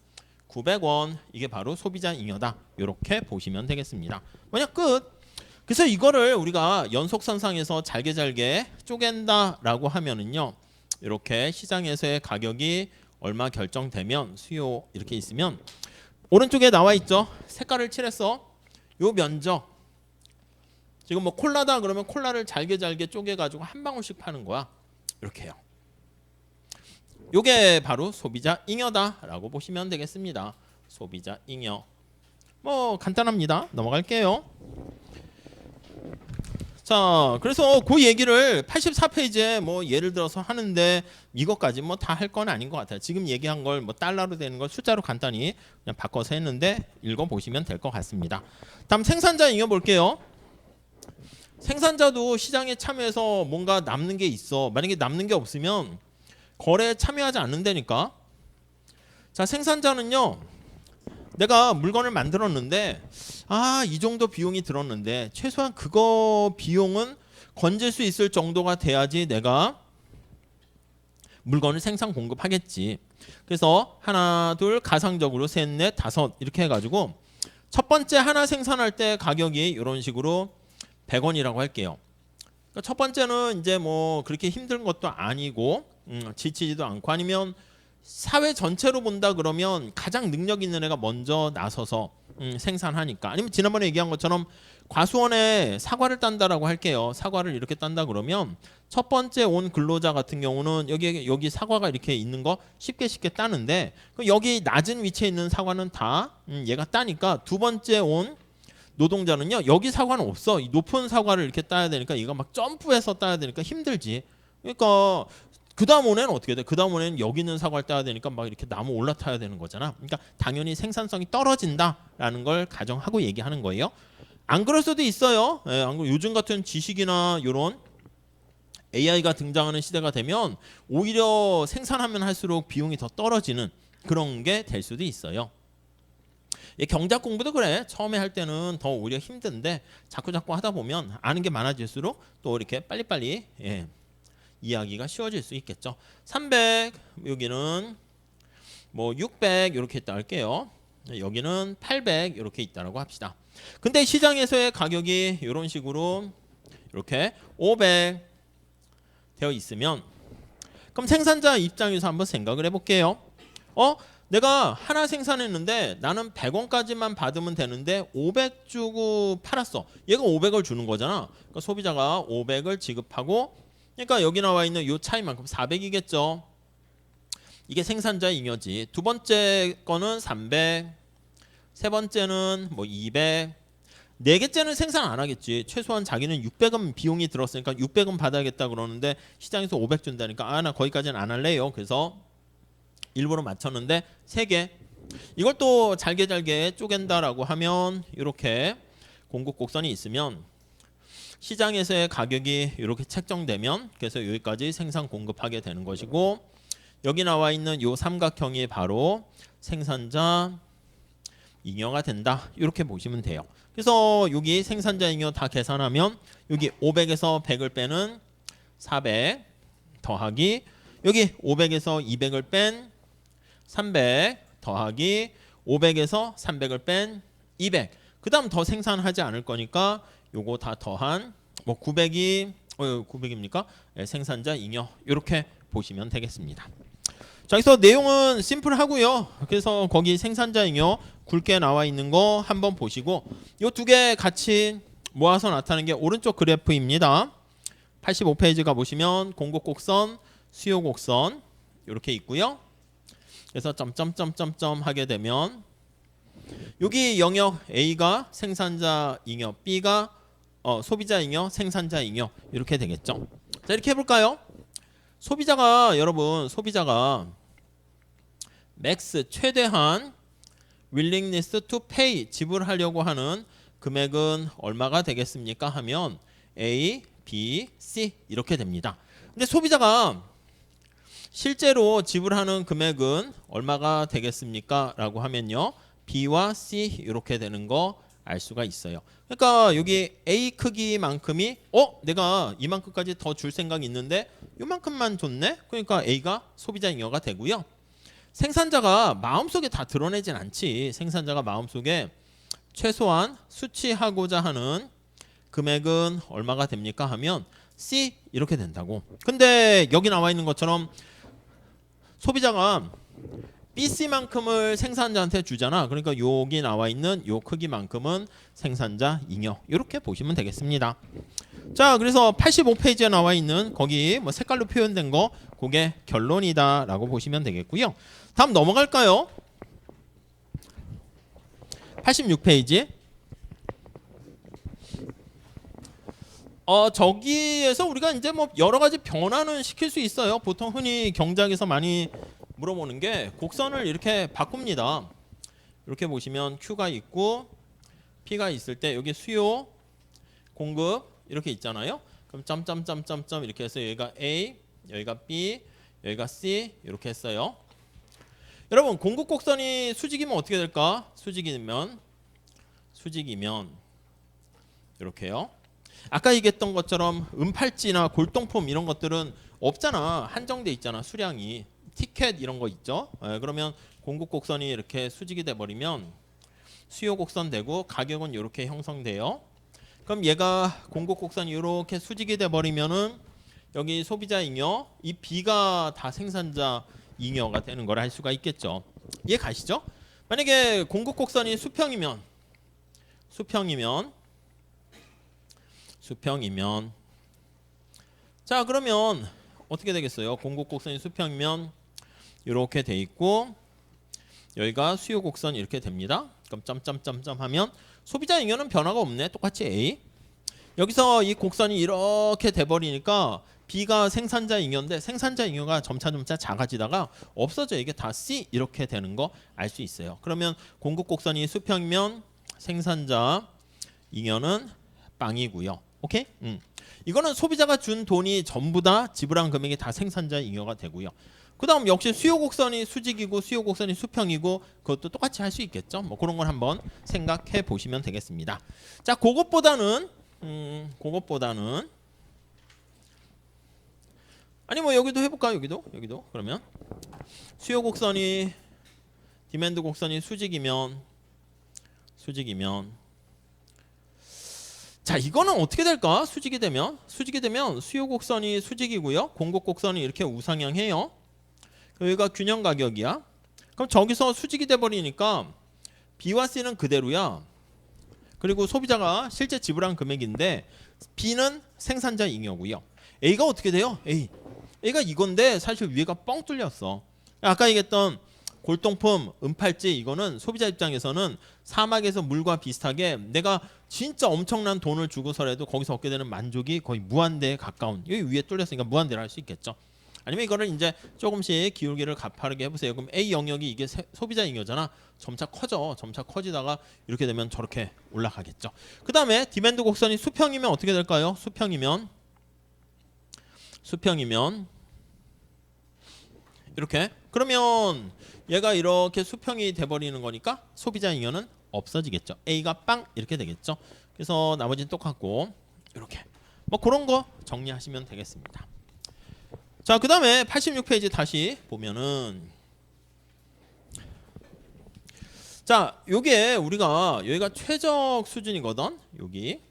900원. 이게 바로 소비자 잉여다. 이렇게 보시면 되겠습니다. 만약 끝. 그래서 이거를 우리가 연속선상에서 잘게 쪼갠다라고 하면은요. 이렇게 시장에서의 가격이 얼마 결정되면 수요 이렇게 있으면 오른쪽에 나와 있죠. 색깔을 칠했어. 요 면적. 지금 뭐 콜라다 그러면 콜라를 잘게 쪼개 가지고 한 방울씩 파는 거야. 이렇게 해요. 요게 바로 소비자 잉여다라고 보시면 되겠습니다. 소비자 잉여. 뭐 간단합니다. 넘어갈게요. 자, 그래서 그 얘기를 84페이지에 뭐 예를 들어서 하는데 이것까지 뭐 다 할 건 아닌 것 같아요. 지금 얘기한 걸 뭐 달러로 되는 걸 숫자로 간단히 그냥 바꿔서 했는데 읽어보시면 될 것 같습니다. 다음 생산자 잉여 볼게요. 생산자도 시장에 참여해서 뭔가 남는 게 있어. 만약에 남는 게 없으면 거래에 참여하지 않는다니까. 자, 생산자는요. 내가 물건을 만들었는데 이 정도 비용이 들었는데 최소한 그거 비용은 건질 수 있을 정도가 돼야지 내가 물건을 생산 공급하겠지. 그래서 하나 둘 가상적으로 셋 넷 다섯 이렇게 해가지고 첫 번째 하나 생산할 때 가격이 이런 식으로 100원이라고 할게요. 그러니까 첫 번째는 이제 뭐 그렇게 힘든 것도 아니고 지치지도 않고 아니면 사회 전체로 본다 그러면 가장 능력 있는 애가 먼저 나서서 생산하니까 아니면 지난번에 얘기한 것처럼 과수원에 사과를 딴다라고 할게요. 사과를 이렇게 딴다 그러면 첫 번째 온 근로자 같은 경우는 여기 사과가 이렇게 있는 거 쉽게 따는데 여기 낮은 위치에 있는 사과는 다 얘가 따니까 두 번째 온 노동자는요. 여기 사과는 없어. 이 높은 사과를 이렇게 따야 되니까 이거 막 점프해서 따야 되니까 힘들지. 그러니까 그 다음 온에는 어떻게 돼? 그 다음 온에는 여기 있는 사과를 따야 되니까 막 이렇게 나무 올라타야 되는 거잖아. 그러니까 당연히 생산성이 떨어진다라는 걸 가정하고 얘기하는 거예요. 안 그럴 수도 있어요. 예, 요즘 같은 지식이나 이런 AI가 등장하는 시대가 되면 오히려 생산하면 할수록 비용이 더 떨어지는 그런 게 될 수도 있어요. 경제학 공부도 그래. 처음에 할 때는 더 오히려 힘든데 자꾸 하다 보면 아는 게 많아질수록 또 이렇게 빨리빨리 이야기가 쉬워질 수 있겠죠. 300 여기는 뭐 600 이렇게 있다 할게요. 여기는 800 이렇게 있다라고 합시다. 근데 시장에서의 가격이 이런 식으로 이렇게 500 되어 있으면 그럼 생산자 입장에서 한번 생각을 해볼게요. 내가 하나 생산했는데 나는 100원까지만 받으면 되는데 500 주고 팔았어. 얘가 500을 주는 거잖아. 그러니까 소비자가 500을 지급하고 그러니까 여기 나와 있는 이 차이만큼 400이겠죠. 이게 생산자 잉여지. 두 번째 거는 300, 세 번째는 뭐 200, 네 개째는 생산 안 하겠지. 최소한 자기는 600원 비용이 들었으니까 600원 받아야겠다 그러는데 시장에서 500 준다니까 나 거기까지는 안 할래요. 그래서 일부러 맞췄는데 3개. 이걸 또 잘게 쪼갠다라고 하면 이렇게 공급 곡선이 있으면 시장에서의 가격이 이렇게 책정되면 그래서 여기까지 생산 공급하게 되는 것이고 여기 나와 있는 이 삼각형이 바로 생산자 잉여가 된다. 이렇게 보시면 돼요. 그래서 여기 생산자 잉여 다 계산하면 여기 500에서 100을 빼는 400 더하기 여기 500에서 200을 뺀 300 더하기 500에서 300을 뺀 200. 그 다음 더 생산하지 않을 거니까 요거 다 더한 뭐 900이 900입니까? 생산자 잉여 이렇게 보시면 되겠습니다. 자, 그래서 내용은 심플하고요. 그래서 거기 생산자 잉여 굵게 나와 있는 거 한번 보시고 요 두 개 같이 모아서 나타내는 게 오른쪽 그래프입니다. 85페이지 가 보시면 공급 곡선, 수요 곡선 이렇게 있고요. 그래서 점점점점점 하게 되면 여기 영역 A가 생산자 잉여, B가 소비자 잉여, 생산자 잉여 이렇게 되겠죠. 자, 이렇게 해볼까요? 소비자가 맥스 최대한 willingness to pay 지불하려고 하는 금액은 얼마가 되겠습니까? 하면 A, B, C 이렇게 됩니다. 근데 소비자가 실제로 지불하는 금액은 얼마가 되겠습니까? 라고 하면요. B와 C 이렇게 되는 거 알 수가 있어요. 그러니까 여기 A 크기만큼이 내가 이만큼까지 더 줄 생각이 있는데 요만큼만 줬네? 그러니까 A가 소비자 잉여가 되고요. 생산자가 마음속에 다 드러내진 않지. 생산자가 마음속에 최소한 수취하고자 하는 금액은 얼마가 됩니까? 하면 C 이렇게 된다고. 근데 여기 나와 있는 것처럼 소비자가 BC만큼을 생산자한테 주잖아. 그러니까 여기 나와 있는 요 크기만큼은 생산자 잉여 이렇게 보시면 되겠습니다. 자, 그래서 85페이지에 나와 있는 거기 뭐 색깔로 표현된 거 그게 결론이다 라고 보시면 되겠고요. 다음 넘어갈까요? 86페이지. 저기에서 우리가 이제 뭐 여러 가지 변화는 시킬 수 있어요. 보통 흔히 경작에서 많이 물어보는 게 곡선을 이렇게 바꿉니다. 이렇게 보시면 Q가 있고 P가 있을 때 여기 수요, 공급 이렇게 있잖아요. 그럼 점점점점점 이렇게 해서 여기가 A, 여기가 B, 여기가 C 이렇게 했어요. 여러분 공급 곡선이 수직이면 어떻게 될까? 수직이면 이렇게요. 아까 얘기했던 것처럼 음팔찌나 골동품 이런 것들은 없잖아. 한정돼 있잖아. 수량이. 티켓 이런 거 있죠. 그러면 공급 곡선이 이렇게 수직이 돼 버리면 수요 곡선 되고 가격은 이렇게 형성돼요. 그럼 얘가 공급 곡선이 이렇게 수직이 돼 버리면은 여기 소비자 잉여, 이 B가 다 생산자 잉여가 되는 걸 알 수가 있겠죠. 이해 가시죠? 만약에 공급 곡선이 수평이면 자, 그러면 어떻게 되겠어요? 공급 곡선이 수평이면 이렇게 돼 있고 여기가 수요 곡선 이렇게 됩니다. 그럼 점점점점 하면 소비자 잉여는 변화가 없네. 똑같이 A. 여기서 이 곡선이 이렇게 돼 버리니까 B가 생산자 잉여인데 생산자 잉여가 점차 작아지다가 없어져. 이게 다 C 이렇게 되는 거 알 수 있어요. 그러면 공급 곡선이 수평이면 생산자 잉여는 빵이고요. 오케이? 이거는 소비자가 준 돈이 전부 다 지불한 금액이 다 생산자 잉여가 되고요. 그 다음 역시 수요 곡선이 수직이고 수요 곡선이 수평이고 그것도 똑같이 할 수 있겠죠. 뭐 그런 걸 한번 생각해 보시면 되겠습니다. 자, 그것보다는 아니 뭐 여기도 해볼까요? 여기도 그러면 수요 곡선이 디맨드 곡선이 수직이면 자, 이거는 어떻게 될까? 수직이 되면 수요 곡선이 수직이고요. 공급 곡선이 이렇게 우상향해요. 여기가 균형 가격이야. 그럼 저기서 수직이 돼 버리니까 B와 C는 그대로야. 그리고 소비자가 실제 지불한 금액인데 B는 생산자 잉여고요. A가 어떻게 돼요? A가 이건데 사실 위에가 뻥 뚫렸어. 아까 얘기했던 골동품, 은팔찌 이거는 소비자 입장에서는 사막에서 물과 비슷하게 내가 진짜 엄청난 돈을 주고서라도 거기서 얻게 되는 만족이 거의 무한대에 가까운. 여기 위에 뚫렸으니까 무한대로 할 수 있겠죠. 아니면 이거를 이제 조금씩 기울기를 가파르게 해보세요. 그럼 A 영역이 이게 소비자 잉여잖아. 점차 커지다가 이렇게 되면 저렇게 올라가겠죠. 그 다음에 디맨드 곡선이 수평이면 어떻게 될까요? 수평이면 이렇게. 그러면 얘가 이렇게 수평이 돼버리는 거니까 소비자 잉여는 없어지겠죠. A가 빵 이렇게 되겠죠. 그래서 나머지는 똑같고 이렇게 뭐 그런 거 정리하시면 되겠습니다. 자, 그 다음에 86페이지 다시 보면은 자, 요게 우리가 여기가 최적 수준이거든. 여기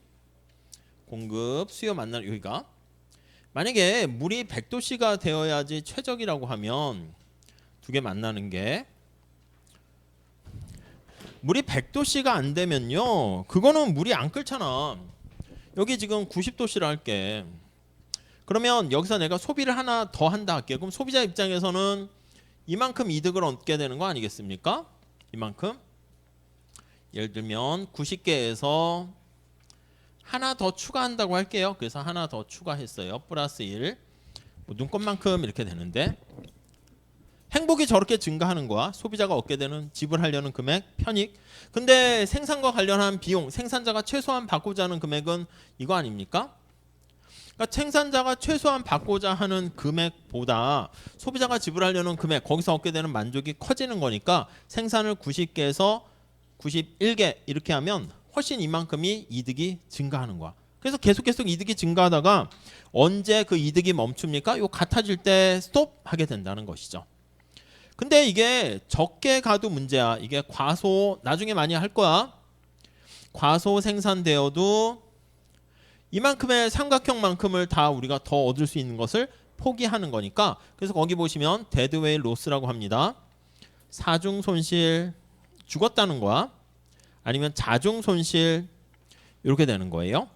공급 수요 만나는 여기가 만약에 물이 100도씨가 되어야지 최적이라고 하면 두 개 만나는 게 물이 100도씨가 안 되면요 그거는 물이 안 끓잖아. 여기 지금 90도씨라 할게. 그러면 여기서 내가 소비를 하나 더 한다 할게요. 그럼 소비자 입장에서는 이만큼 이득을 얻게 되는 거 아니겠습니까? 이만큼. 예를 들면 90개에서 하나 더 추가한다고 할게요. 그래서 하나 더 추가했어요. 플러스 1. 뭐 눈꽃만큼 이렇게 되는데 행복이 저렇게 증가하는 거야. 소비자가 얻게 되는 지불하려는 금액, 편익. 근데 생산과 관련한 비용, 생산자가 최소한 받고자 하는 금액은 이거 아닙니까? 그러니까 생산자가 최소한 받고자 하는 금액보다 소비자가 지불하려는 금액, 거기서 얻게 되는 만족이 커지는 거니까 생산을 90개에서 91개 이렇게 하면 훨씬 이만큼이 이득이 증가하는 거야. 그래서 계속 이득이 증가하다가 언제 그 이득이 멈춥니까? 요 같아질 때 스톱 하게 된다는 것이죠. 근데 이게 적게 가도 문제야. 이게 과소 나중에 많이 할 거야. 과소 생산되어도 이만큼의 삼각형만큼을 다 우리가 더 얻을 수 있는 것을 포기하는 거니까 그래서 거기 보시면 데드웨이 로스라고 합니다. 사중 손실 죽었다는 거야. 아니면 자중 손실 이렇게 되는 거예요.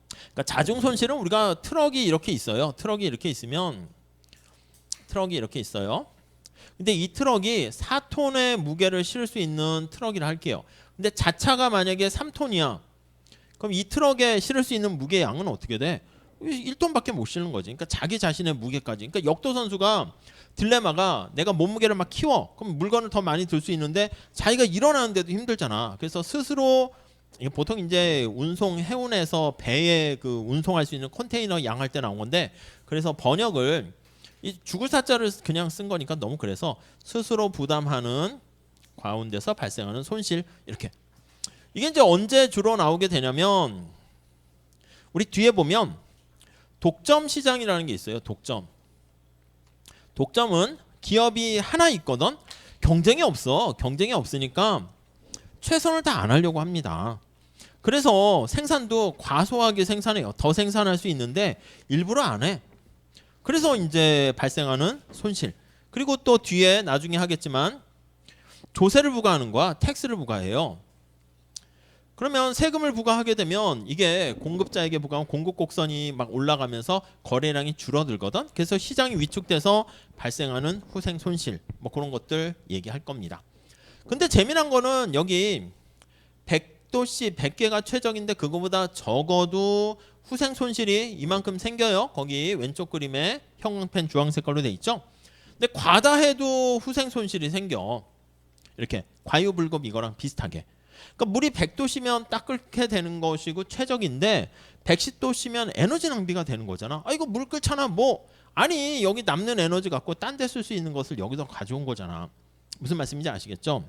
그러니까 자중 손실은 우리가 트럭이 이렇게 있어요. 트럭이 이렇게 있으면 트럭이 이렇게 있어요. 근데 이 트럭이 4톤의 무게를 실을 수 있는 트럭이라 할게요. 근데 자차가 만약에 3톤이야. 그럼 이 트럭에 실을 수 있는 무게 양은 어떻게 돼? 1톤밖에 못 실는 거지. 그러니까 자기 자신의 무게까지. 그러니까 역도 선수가 딜레마가 내가 몸무게를 막 키워. 그럼 물건을 더 많이 들 수 있는데 자기가 일어나는데도 힘들잖아. 그래서 스스로 보통 이제 운송 해운에서 배에 그 운송할 수 있는 컨테이너 양할 때 나온 건데 그래서 번역을 이 죽을 사자를 그냥 쓴 거니까 너무 그래서 스스로 부담하는 가운데서 발생하는 손실 이렇게 이게 이제 언제 주로 나오게 되냐면 우리 뒤에 보면 독점 시장이라는 게 있어요. 독점은 기업이 하나 있거든 경쟁이 없어. 경쟁이 없으니까 최선을 다 안 하려고 합니다. 그래서 생산도 과소하게 생산해요. 더 생산할 수 있는데 일부러 안 해. 그래서 이제 발생하는 손실. 그리고 또 뒤에 나중에 하겠지만 조세를 부과하는 거야. 텍스를 부과해요. 그러면 세금을 부과하게 되면 이게 공급자에게 부과하면 공급 곡선이 막 올라가면서 거래량이 줄어들거든. 그래서 시장이 위축돼서 발생하는 후생 손실 뭐 그런 것들 얘기할 겁니다. 근데 재미난 거는 여기 100도씨 100개가 최적인데 그거보다 적어도 후생 손실이 이만큼 생겨요. 거기 왼쪽 그림에 형광펜 주황 색깔로 돼 있죠. 근데 과다해도 후생 손실이 생겨. 이렇게 과유불급 이거랑 비슷하게. 그러니까 물이 100도씨면 딱 끓게 되는 것이고 최적인데 110도씨면 에너지 낭비가 되는 거잖아. 아 이거 물 끓잖아. 뭐 아니 여기 남는 에너지 갖고 딴 데 쓸 수 있는 것을 여기서 가져온 거잖아. 무슨 말씀인지 아시겠죠?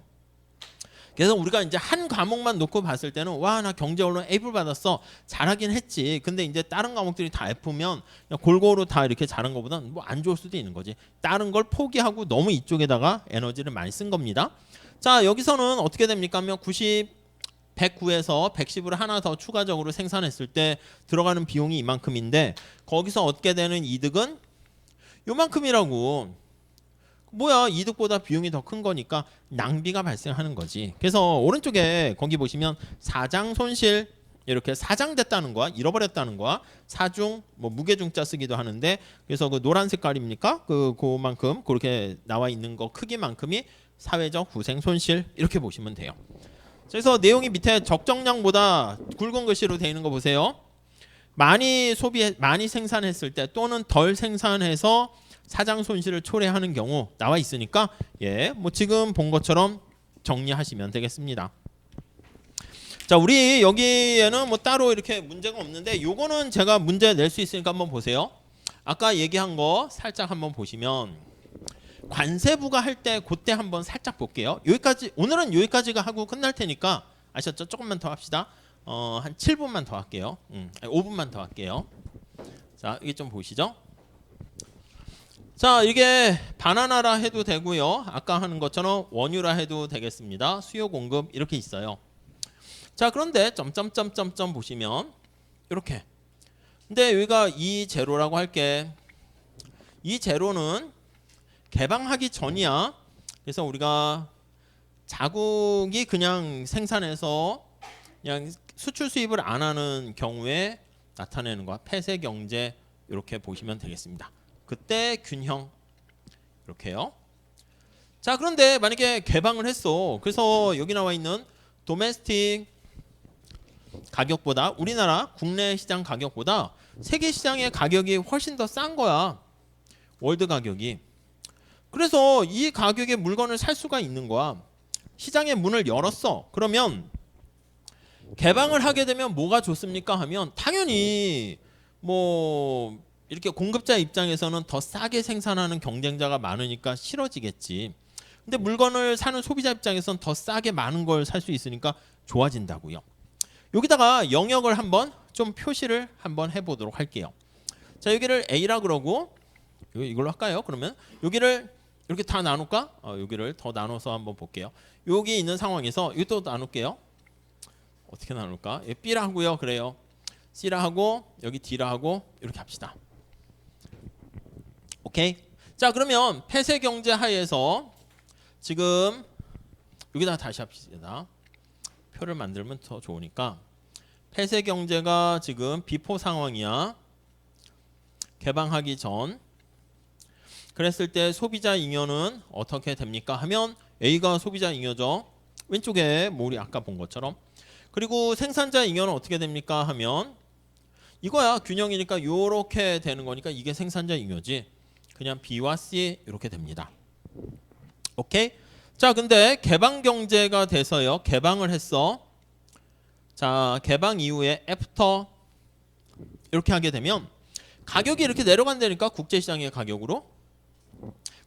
그래서 우리가 이제 한 과목만 놓고 봤을 때는 와 나 경제 언론 A를 받았어 잘하긴 했지. 근데 이제 다른 과목들이 다 F면 골고루 다 이렇게 잘한 것보다 뭐 안 좋을 수도 있는 거지. 다른 걸 포기하고 너무 이쪽에다가 에너지를 많이 쓴 겁니다. 자 여기서는 어떻게 됩니까? 하면 109에서 110으로 하나 더 추가적으로 생산했을 때 들어가는 비용이 이만큼인데 거기서 얻게 되는 이득은 요만큼이라고. 뭐야 이득보다 비용이 더 큰 거니까 낭비가 발생하는 거지. 그래서 오른쪽에 거기 보시면 사장 손실 이렇게 사장됐다는 거야. 잃어버렸다는 거야. 사중 뭐 무게중자 쓰기도 하는데 그래서 그 노란 색깔입니까? 그만큼 그렇게 나와 있는 거 크기만큼이 사회적 후생 손실 이렇게 보시면 돼요. 그래서 내용이 밑에 적정량보다 굵은 글씨로 되어 있는 거 보세요. 많이 생산했을 때 또는 덜 생산해서 사장 손실을 초래하는 경우 나와 있으니까 뭐 지금 본 것처럼 정리하시면 되겠습니다. 자 우리 여기에는 뭐 따로 이렇게 문제가 없는데 요거는 제가 문제 낼 수 있으니까 한번 보세요. 아까 얘기한 거 살짝 한번 보시면 관세 부과할 때 그때 한번 살짝 볼게요. 여기까지 오늘은 여기까지가 하고 끝날 테니까 아셨죠? 조금만 더 합시다. 한 7분만 더 할게요. 5분만 더 할게요. 자 이게 좀 보시죠. 자 이게 바나나라 해도 되고요. 아까 하는 것처럼 원유라 해도 되겠습니다. 수요 공급 이렇게 있어요. 자 그런데 점점점점점 보시면 이렇게. 근데 여기가 이 제로라고 할게. 이 제로는 개방하기 전이야. 그래서 우리가 자국이 그냥 생산해서 그냥 수출 수입을 안 하는 경우에 나타내는 거야. 폐쇄 경제 이렇게 보시면 되겠습니다. 그때 균형 이렇게요. 자, 그런데 만약에 개방을 했어. 그래서 여기 나와 있는 도메스틱 가격보다 우리나라 국내 시장 가격보다 세계 시장의 가격이 훨씬 더 싼 거야. 월드 가격이. 그래서 이 가격에 물건을 살 수가 있는 거야. 시장의 문을 열었어. 그러면 개방을 하게 되면 뭐가 좋습니까 하면 당연히 뭐 이렇게 공급자 입장에서는 더 싸게 생산하는 경쟁자가 많으니까 싫어지겠지. 근데 물건을 사는 소비자 입장에서는 더 싸게 많은 걸 살 수 있으니까 좋아진다고요. 여기다가 영역을 한번 좀 표시를 한번 해보도록 할게요. 자, 여기를 A라 그러고 이걸로 할까요? 그러면 여기를 이렇게 다 나눌까? 여기를 더 나눠서 한번 볼게요. 여기 있는 상황에서 이것도 나눌게요. 어떻게 나눌까? B라 하고요. 그래요. C라 하고 여기 D라 하고 이렇게 합시다. 오케이. 자, 그러면 폐쇄 경제 하에서 지금 여기다 다시 합시다. 표를 만들면 더 좋으니까 폐쇄 경제가 지금 비포 상황이야. 개방하기 전. 그랬을 때 소비자 잉여는 어떻게 됩니까 하면 A가 소비자 잉여죠. 왼쪽에 뭐 우리 아까 본 것처럼. 그리고 생산자 잉여는 어떻게 됩니까 하면 이거야. 균형이니까 요렇게 되는 거니까 이게 생산자 잉여지. 그냥 B와 C 이렇게 됩니다. 오케이? 자, 근데 개방 경제가 돼서요. 개방을 했어. 자, 개방 이후에 애프터 이렇게 하게 되면 가격이 이렇게 내려간다니까 국제시장의 가격으로.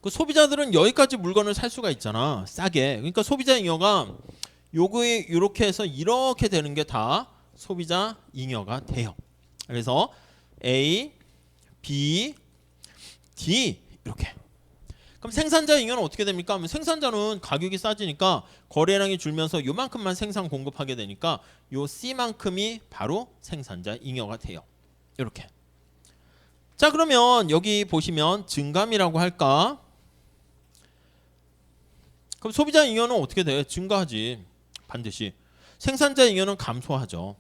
그 소비자들은 여기까지 물건을 살 수가 있잖아. 싸게. 그러니까 소비자 잉여가 요거에 이렇게 해서 이렇게 되는 게 다 소비자 잉여가 돼요. 그래서 A, B, D 이렇게. 그럼 생산자 잉여는 어떻게 됩니까? 하면 생산자는 가격이 싸지니까 거래량이 줄면서 요만큼만 생산 공급하게 되니까 요 C만큼이 바로 생산자 잉여가 돼요. 이렇게. 자, 그러면 여기 보시면 증감이라고 할까? 그럼 소비자 잉여는 어떻게 돼? 증가하지. 반드시. 생산자 잉여는 감소하죠.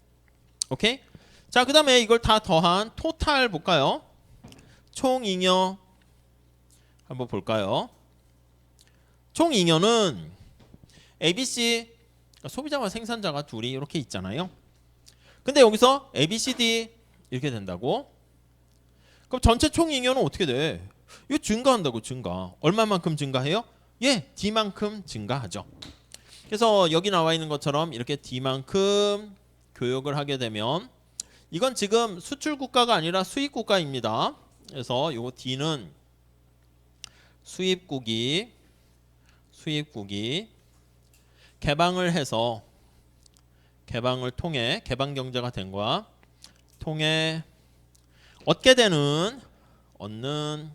오케이? 자, 그 다음에 이걸 다 더한 토탈 볼까요? 총 잉여 한번 볼까요? 총 잉여는 ABC 소비자와 생산자가 둘이 이렇게 있잖아요. 근데 여기서 ABCD 이렇게 된다고? 그럼 전체 총 잉여는 어떻게 돼? 이거 증가한다고. 증가. 얼마만큼 증가해요? 예, D만큼 증가하죠. 그래서 여기 나와 있는 것처럼 이렇게 D만큼 교역을 하게 되면 이건 지금 수출 국가가 아니라 수입 국가입니다. 그래서 요 D는 수입국이 개방을 해서 개방을 통해 개방 경제가 된 거야. 통해 얻게 되는 얻는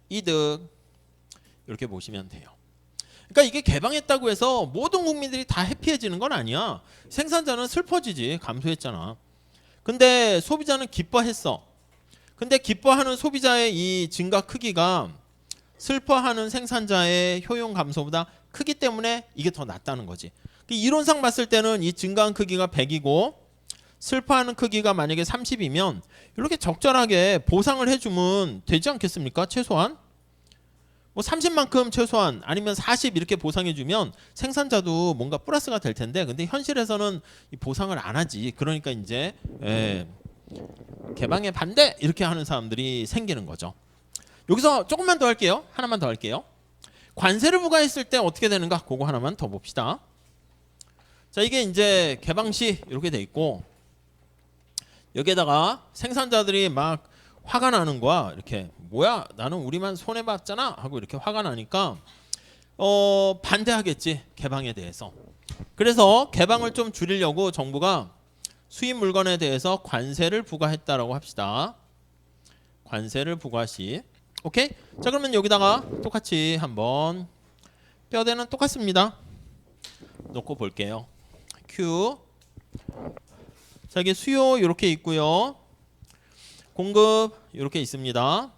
이득 이렇게 보시면 돼요. 그러니까 이게 개방했다고 해서 모든 국민들이 다 해피해지는 건 아니야. 생산자는 슬퍼지지. 감소했잖아. 근데 소비자는 기뻐했어. 근데 기뻐하는 소비자의 이 증가 크기가 슬퍼하는 생산자의 효용 감소보다 크기 때문에 이게 더 낫다는 거지. 이론상 봤을 때는 이 증가한 크기가 100이고 슬퍼하는 크기가 만약에 30이면 이렇게 적절하게 보상을 해주면 되지 않겠습니까? 최소한 뭐 30만큼 최소한 아니면 40 이렇게 보상해주면 생산자도 뭔가 플러스가 될 텐데 근데 현실에서는 이 보상을 안 하지. 그러니까 이제 개방에 반대 이렇게 하는 사람들이 생기는 거죠. 여기서 조금만 더 할게요. 하나만 더 할게요. 관세를 부과했을 때 어떻게 되는가? 그거 하나만 더 봅시다. 자, 이게 이제 개방 시 이렇게 돼 있고 여기에다가 생산자들이 막 화가 나는 거야. 이렇게 뭐야? 나는 우리만 손해 봤잖아 하고 이렇게 화가 나니까 반대하겠지. 개방에 대해서. 그래서 개방을 좀 줄이려고 정부가 수입 물건에 대해서 관세를 부과했다라고 합시다. 관세를 부과 시. 오케이? 자, 그러면 여기다가 똑같이 한번 뼈대는 똑같습니다. 놓고 볼게요. Q. 자, 이게 수요 이렇게 있고요. 공급 이렇게 있습니다.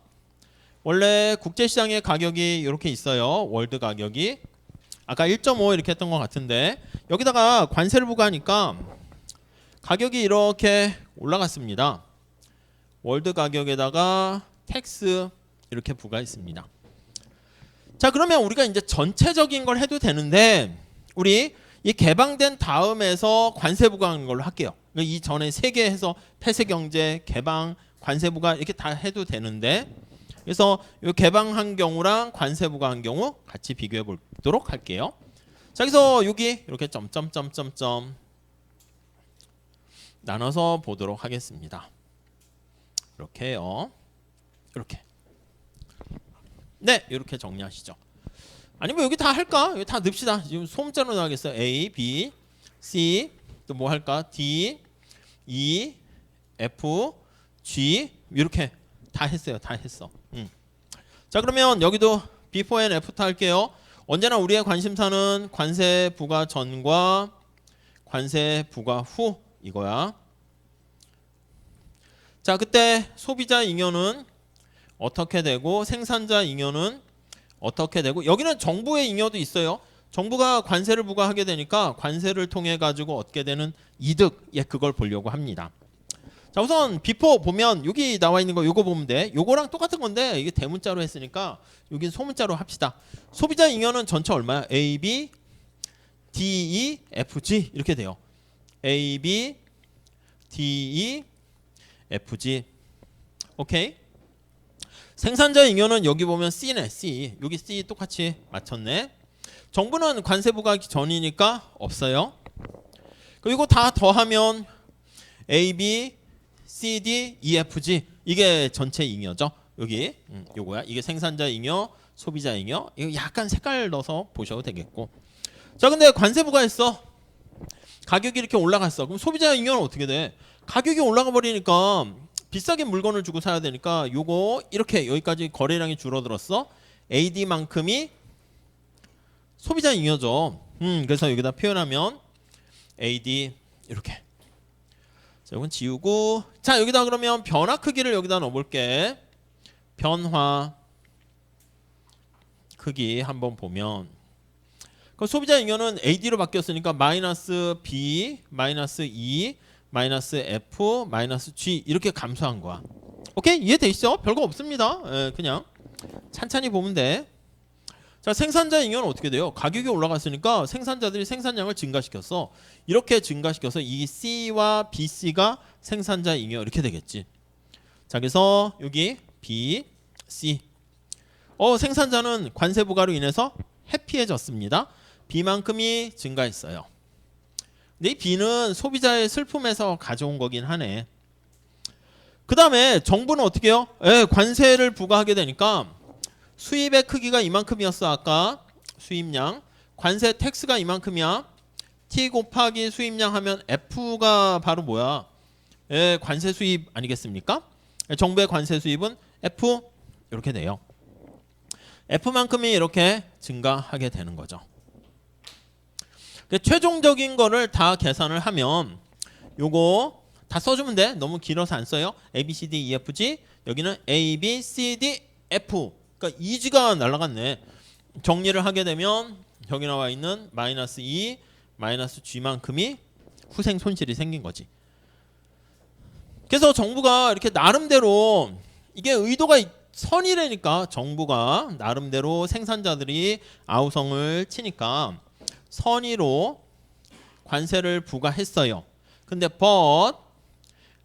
원래 국제시장의 가격이 이렇게 있어요. 월드 가격이. 아까 1.5 이렇게 했던 것 같은데 여기다가 관세를 부과하니까 가격이 이렇게 올라갔습니다. 월드 가격에다가 텍스 이렇게 부과했습니다. 자, 그러면 우리가 이제 전체적인 걸 해도 되는데 우리 이 개방된 다음에서 관세 부과하는 걸로 할게요. 이 전에 세 개 해서 폐쇄 경제, 개방, 관세 부과 이렇게 다 해도 되는데 그래서 이 개방한 경우랑 관세 부과한 경우 같이 비교해 보도록 할게요. 자, 그래서 여기 이렇게 점점점점점 나눠서 보도록 하겠습니다. 이렇게요. 이렇게. 네, 이렇게 정리하시죠. 아니면 여기 다 할까? 여기 다 넣읍시다. 지금 소문자로 나가겠어요. A, B, C, 또 뭐 할까? D, E, F, G 이렇게 다 했어요. 다 했어. 자, 그러면 여기도 before and after 할게요. 언제나 우리의 관심사는 관세 부과 전과 관세 부과 후 이거야. 자, 그때 소비자 잉여는 어떻게 되고 생산자 잉여는 어떻게 되고 여기는 정부의 잉여도 있어요. 정부가 관세를 부과하게 되니까 관세를 통해 가지고 얻게 되는 이득, 예, 그걸 보려고 합니다. 자, 우선 비포 보면 여기 나와 있는 거 요거 보면 돼. 요거랑 똑같은 건데 이게 대문자로 했으니까 여긴 소문자로 합시다. 소비자 잉여는 전체 얼마야? A, B, D, E, F, G 이렇게 돼요. A, B, D, E, F, G. 오케이. 생산자 잉여는 여기 보면 C네. C. 여기 C 똑같이 맞췄네. 정부는 관세 부과하기 전이니까 없어요. 그리고 다 더하면 A, B, C, D, E, F, G 이게 전체 잉여죠. 여기 요거야. 이게 생산자 잉여, 소비자 잉여. 이거 약간 색깔 넣어서 보셔도 되겠고. 자, 근데 관세 부과했어. 가격이 이렇게 올라갔어. 그럼 소비자 잉여는 어떻게 돼? 가격이 올라가 버리니까 비싸게 물건을 주고 사야 되니까 요거 이렇게 여기까지 거래량이 줄어들었어. AD만큼이 소비자 잉여죠. 그래서 여기다 표현하면 AD 이렇게. 자, 이건 지우고 자, 여기다 그러면 변화 크기를 여기다 넣어볼게. 변화 크기 한번 보면 그럼 소비자 잉여는 AD로 바뀌었으니까 마이너스 B, 마이너스 E, 마이너스 F, 마이너스 G 이렇게 감소한 거야. 오케이? 이해되시죠? 별거 없습니다. 예, 그냥 찬찬히 보면 돼. 자, 생산자 잉여는 어떻게 돼요? 가격이 올라갔으니까 생산자들이 생산량을 증가시켰어. 이렇게 증가시켜서 이 C와 BC가 생산자 잉여 이렇게 되겠지. 자, 그래서 여기 B, C. 생산자는 관세 부과로 인해서 해피해졌습니다. B만큼이 증가했어요. 근데 이 B는 소비자의 슬픔에서 가져온 거긴 하네. 그 다음에 정부는 어떻게 해요? 관세를 부과하게 되니까 수입의 크기가 이만큼이었어. 아까 수입량. 관세 텍스가 이만큼이야. T 곱하기 수입량 하면 F가 바로 뭐야? 관세 수입 아니겠습니까? 정부의 관세 수입은 F 이렇게 돼요. F만큼이 이렇게 증가하게 되는 거죠. 최종적인 거를 다 계산을 하면 요거 다 써주면 돼. 너무 길어서 안 써요. A, B, C, D, E, F, G. 여기는 A, B, C, D, F. 그러니까 2G가 날아갔네. 정리를 하게 되면 여기 나와 있는 마이너스 2, 마이너스 G만큼이 후생 손실이 생긴 거지. 그래서 정부가 이렇게 나름대로 이게 의도가 선이라니까 정부가 나름대로 생산자들이 아우성을 치니까 선의로 관세를 부과했어요. 근데 but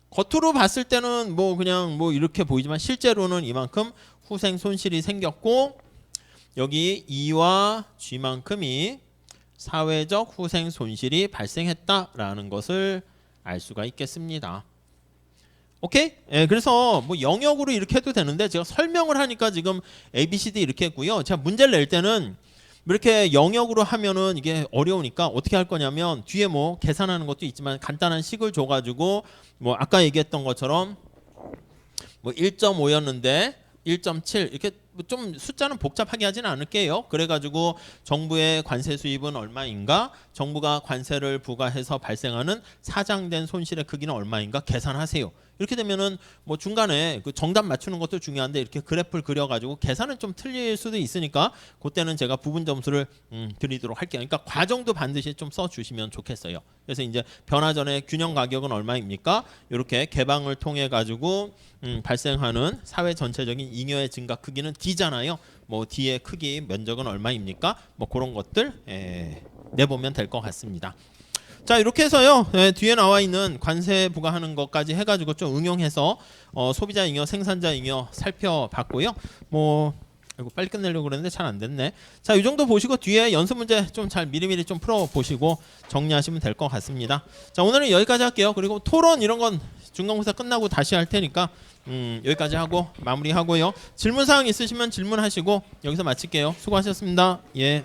겉으로 봤을 때는 뭐 그냥 뭐 이렇게 보이지만 실제로는 이만큼 후생 손실이 생겼고 여기 E와 G만큼이 사회적 후생 손실이 발생했다라는 것을 알 수가 있겠습니다. 오케이? 그래서 뭐 영역으로 이렇게 해도 되는데 제가 설명을 하니까 지금 A, B, C, D 이렇게 했고요. 제가 문제를 낼 때는 이렇게 영역으로 하면은 이게 어려우니까 어떻게 할 거냐면 뒤에 뭐 계산하는 것도 있지만 간단한 식을 줘가지고 뭐 아까 얘기했던 것처럼 뭐 1.5였는데 1.7 이렇게 좀 숫자는 복잡하게 하지는 않을게요. 그래가지고 정부의 관세 수입은 얼마인가, 정부가 관세를 부과해서 발생하는 사장된 손실의 크기는 얼마인가 계산하세요. 이렇게 되면은 뭐 중간에 그 정답 맞추는 것도 중요한데 이렇게 그래프를 그려가지고 계산은 좀 틀릴 수도 있으니까 그때는 제가 부분 점수를 드리도록 할게요. 그러니까 과정도 반드시 좀 써주시면 좋겠어요. 그래서 이제 변화 전에 균형 가격은 얼마입니까? 이렇게 개방을 통해 가지고 발생하는 사회 전체적인 잉여의 증가 크기는 D잖아요. 뭐 D의 크기 면적은 얼마입니까? 뭐 그런 것들 내보면 될 것 같습니다. 자, 이렇게 해서요, 뒤에 나와 있는 관세 부과하는 것까지 해가지고 좀 응용해서 소비자 잉여, 생산자 잉여 살펴봤고요. 뭐 이거 빨리 끝내려고 그랬는데 잘 안 됐네. 자, 이 정도 보시고 뒤에 연습 문제 좀 잘 미리미리 좀 풀어 보시고 정리하시면 될 것 같습니다. 자, 오늘은 여기까지 할게요. 그리고 토론 이런 건 중간고사 끝나고 다시 할 테니까 여기까지 하고 마무리하고요. 질문 사항 있으시면 질문하시고 여기서 마칠게요. 수고하셨습니다. 예.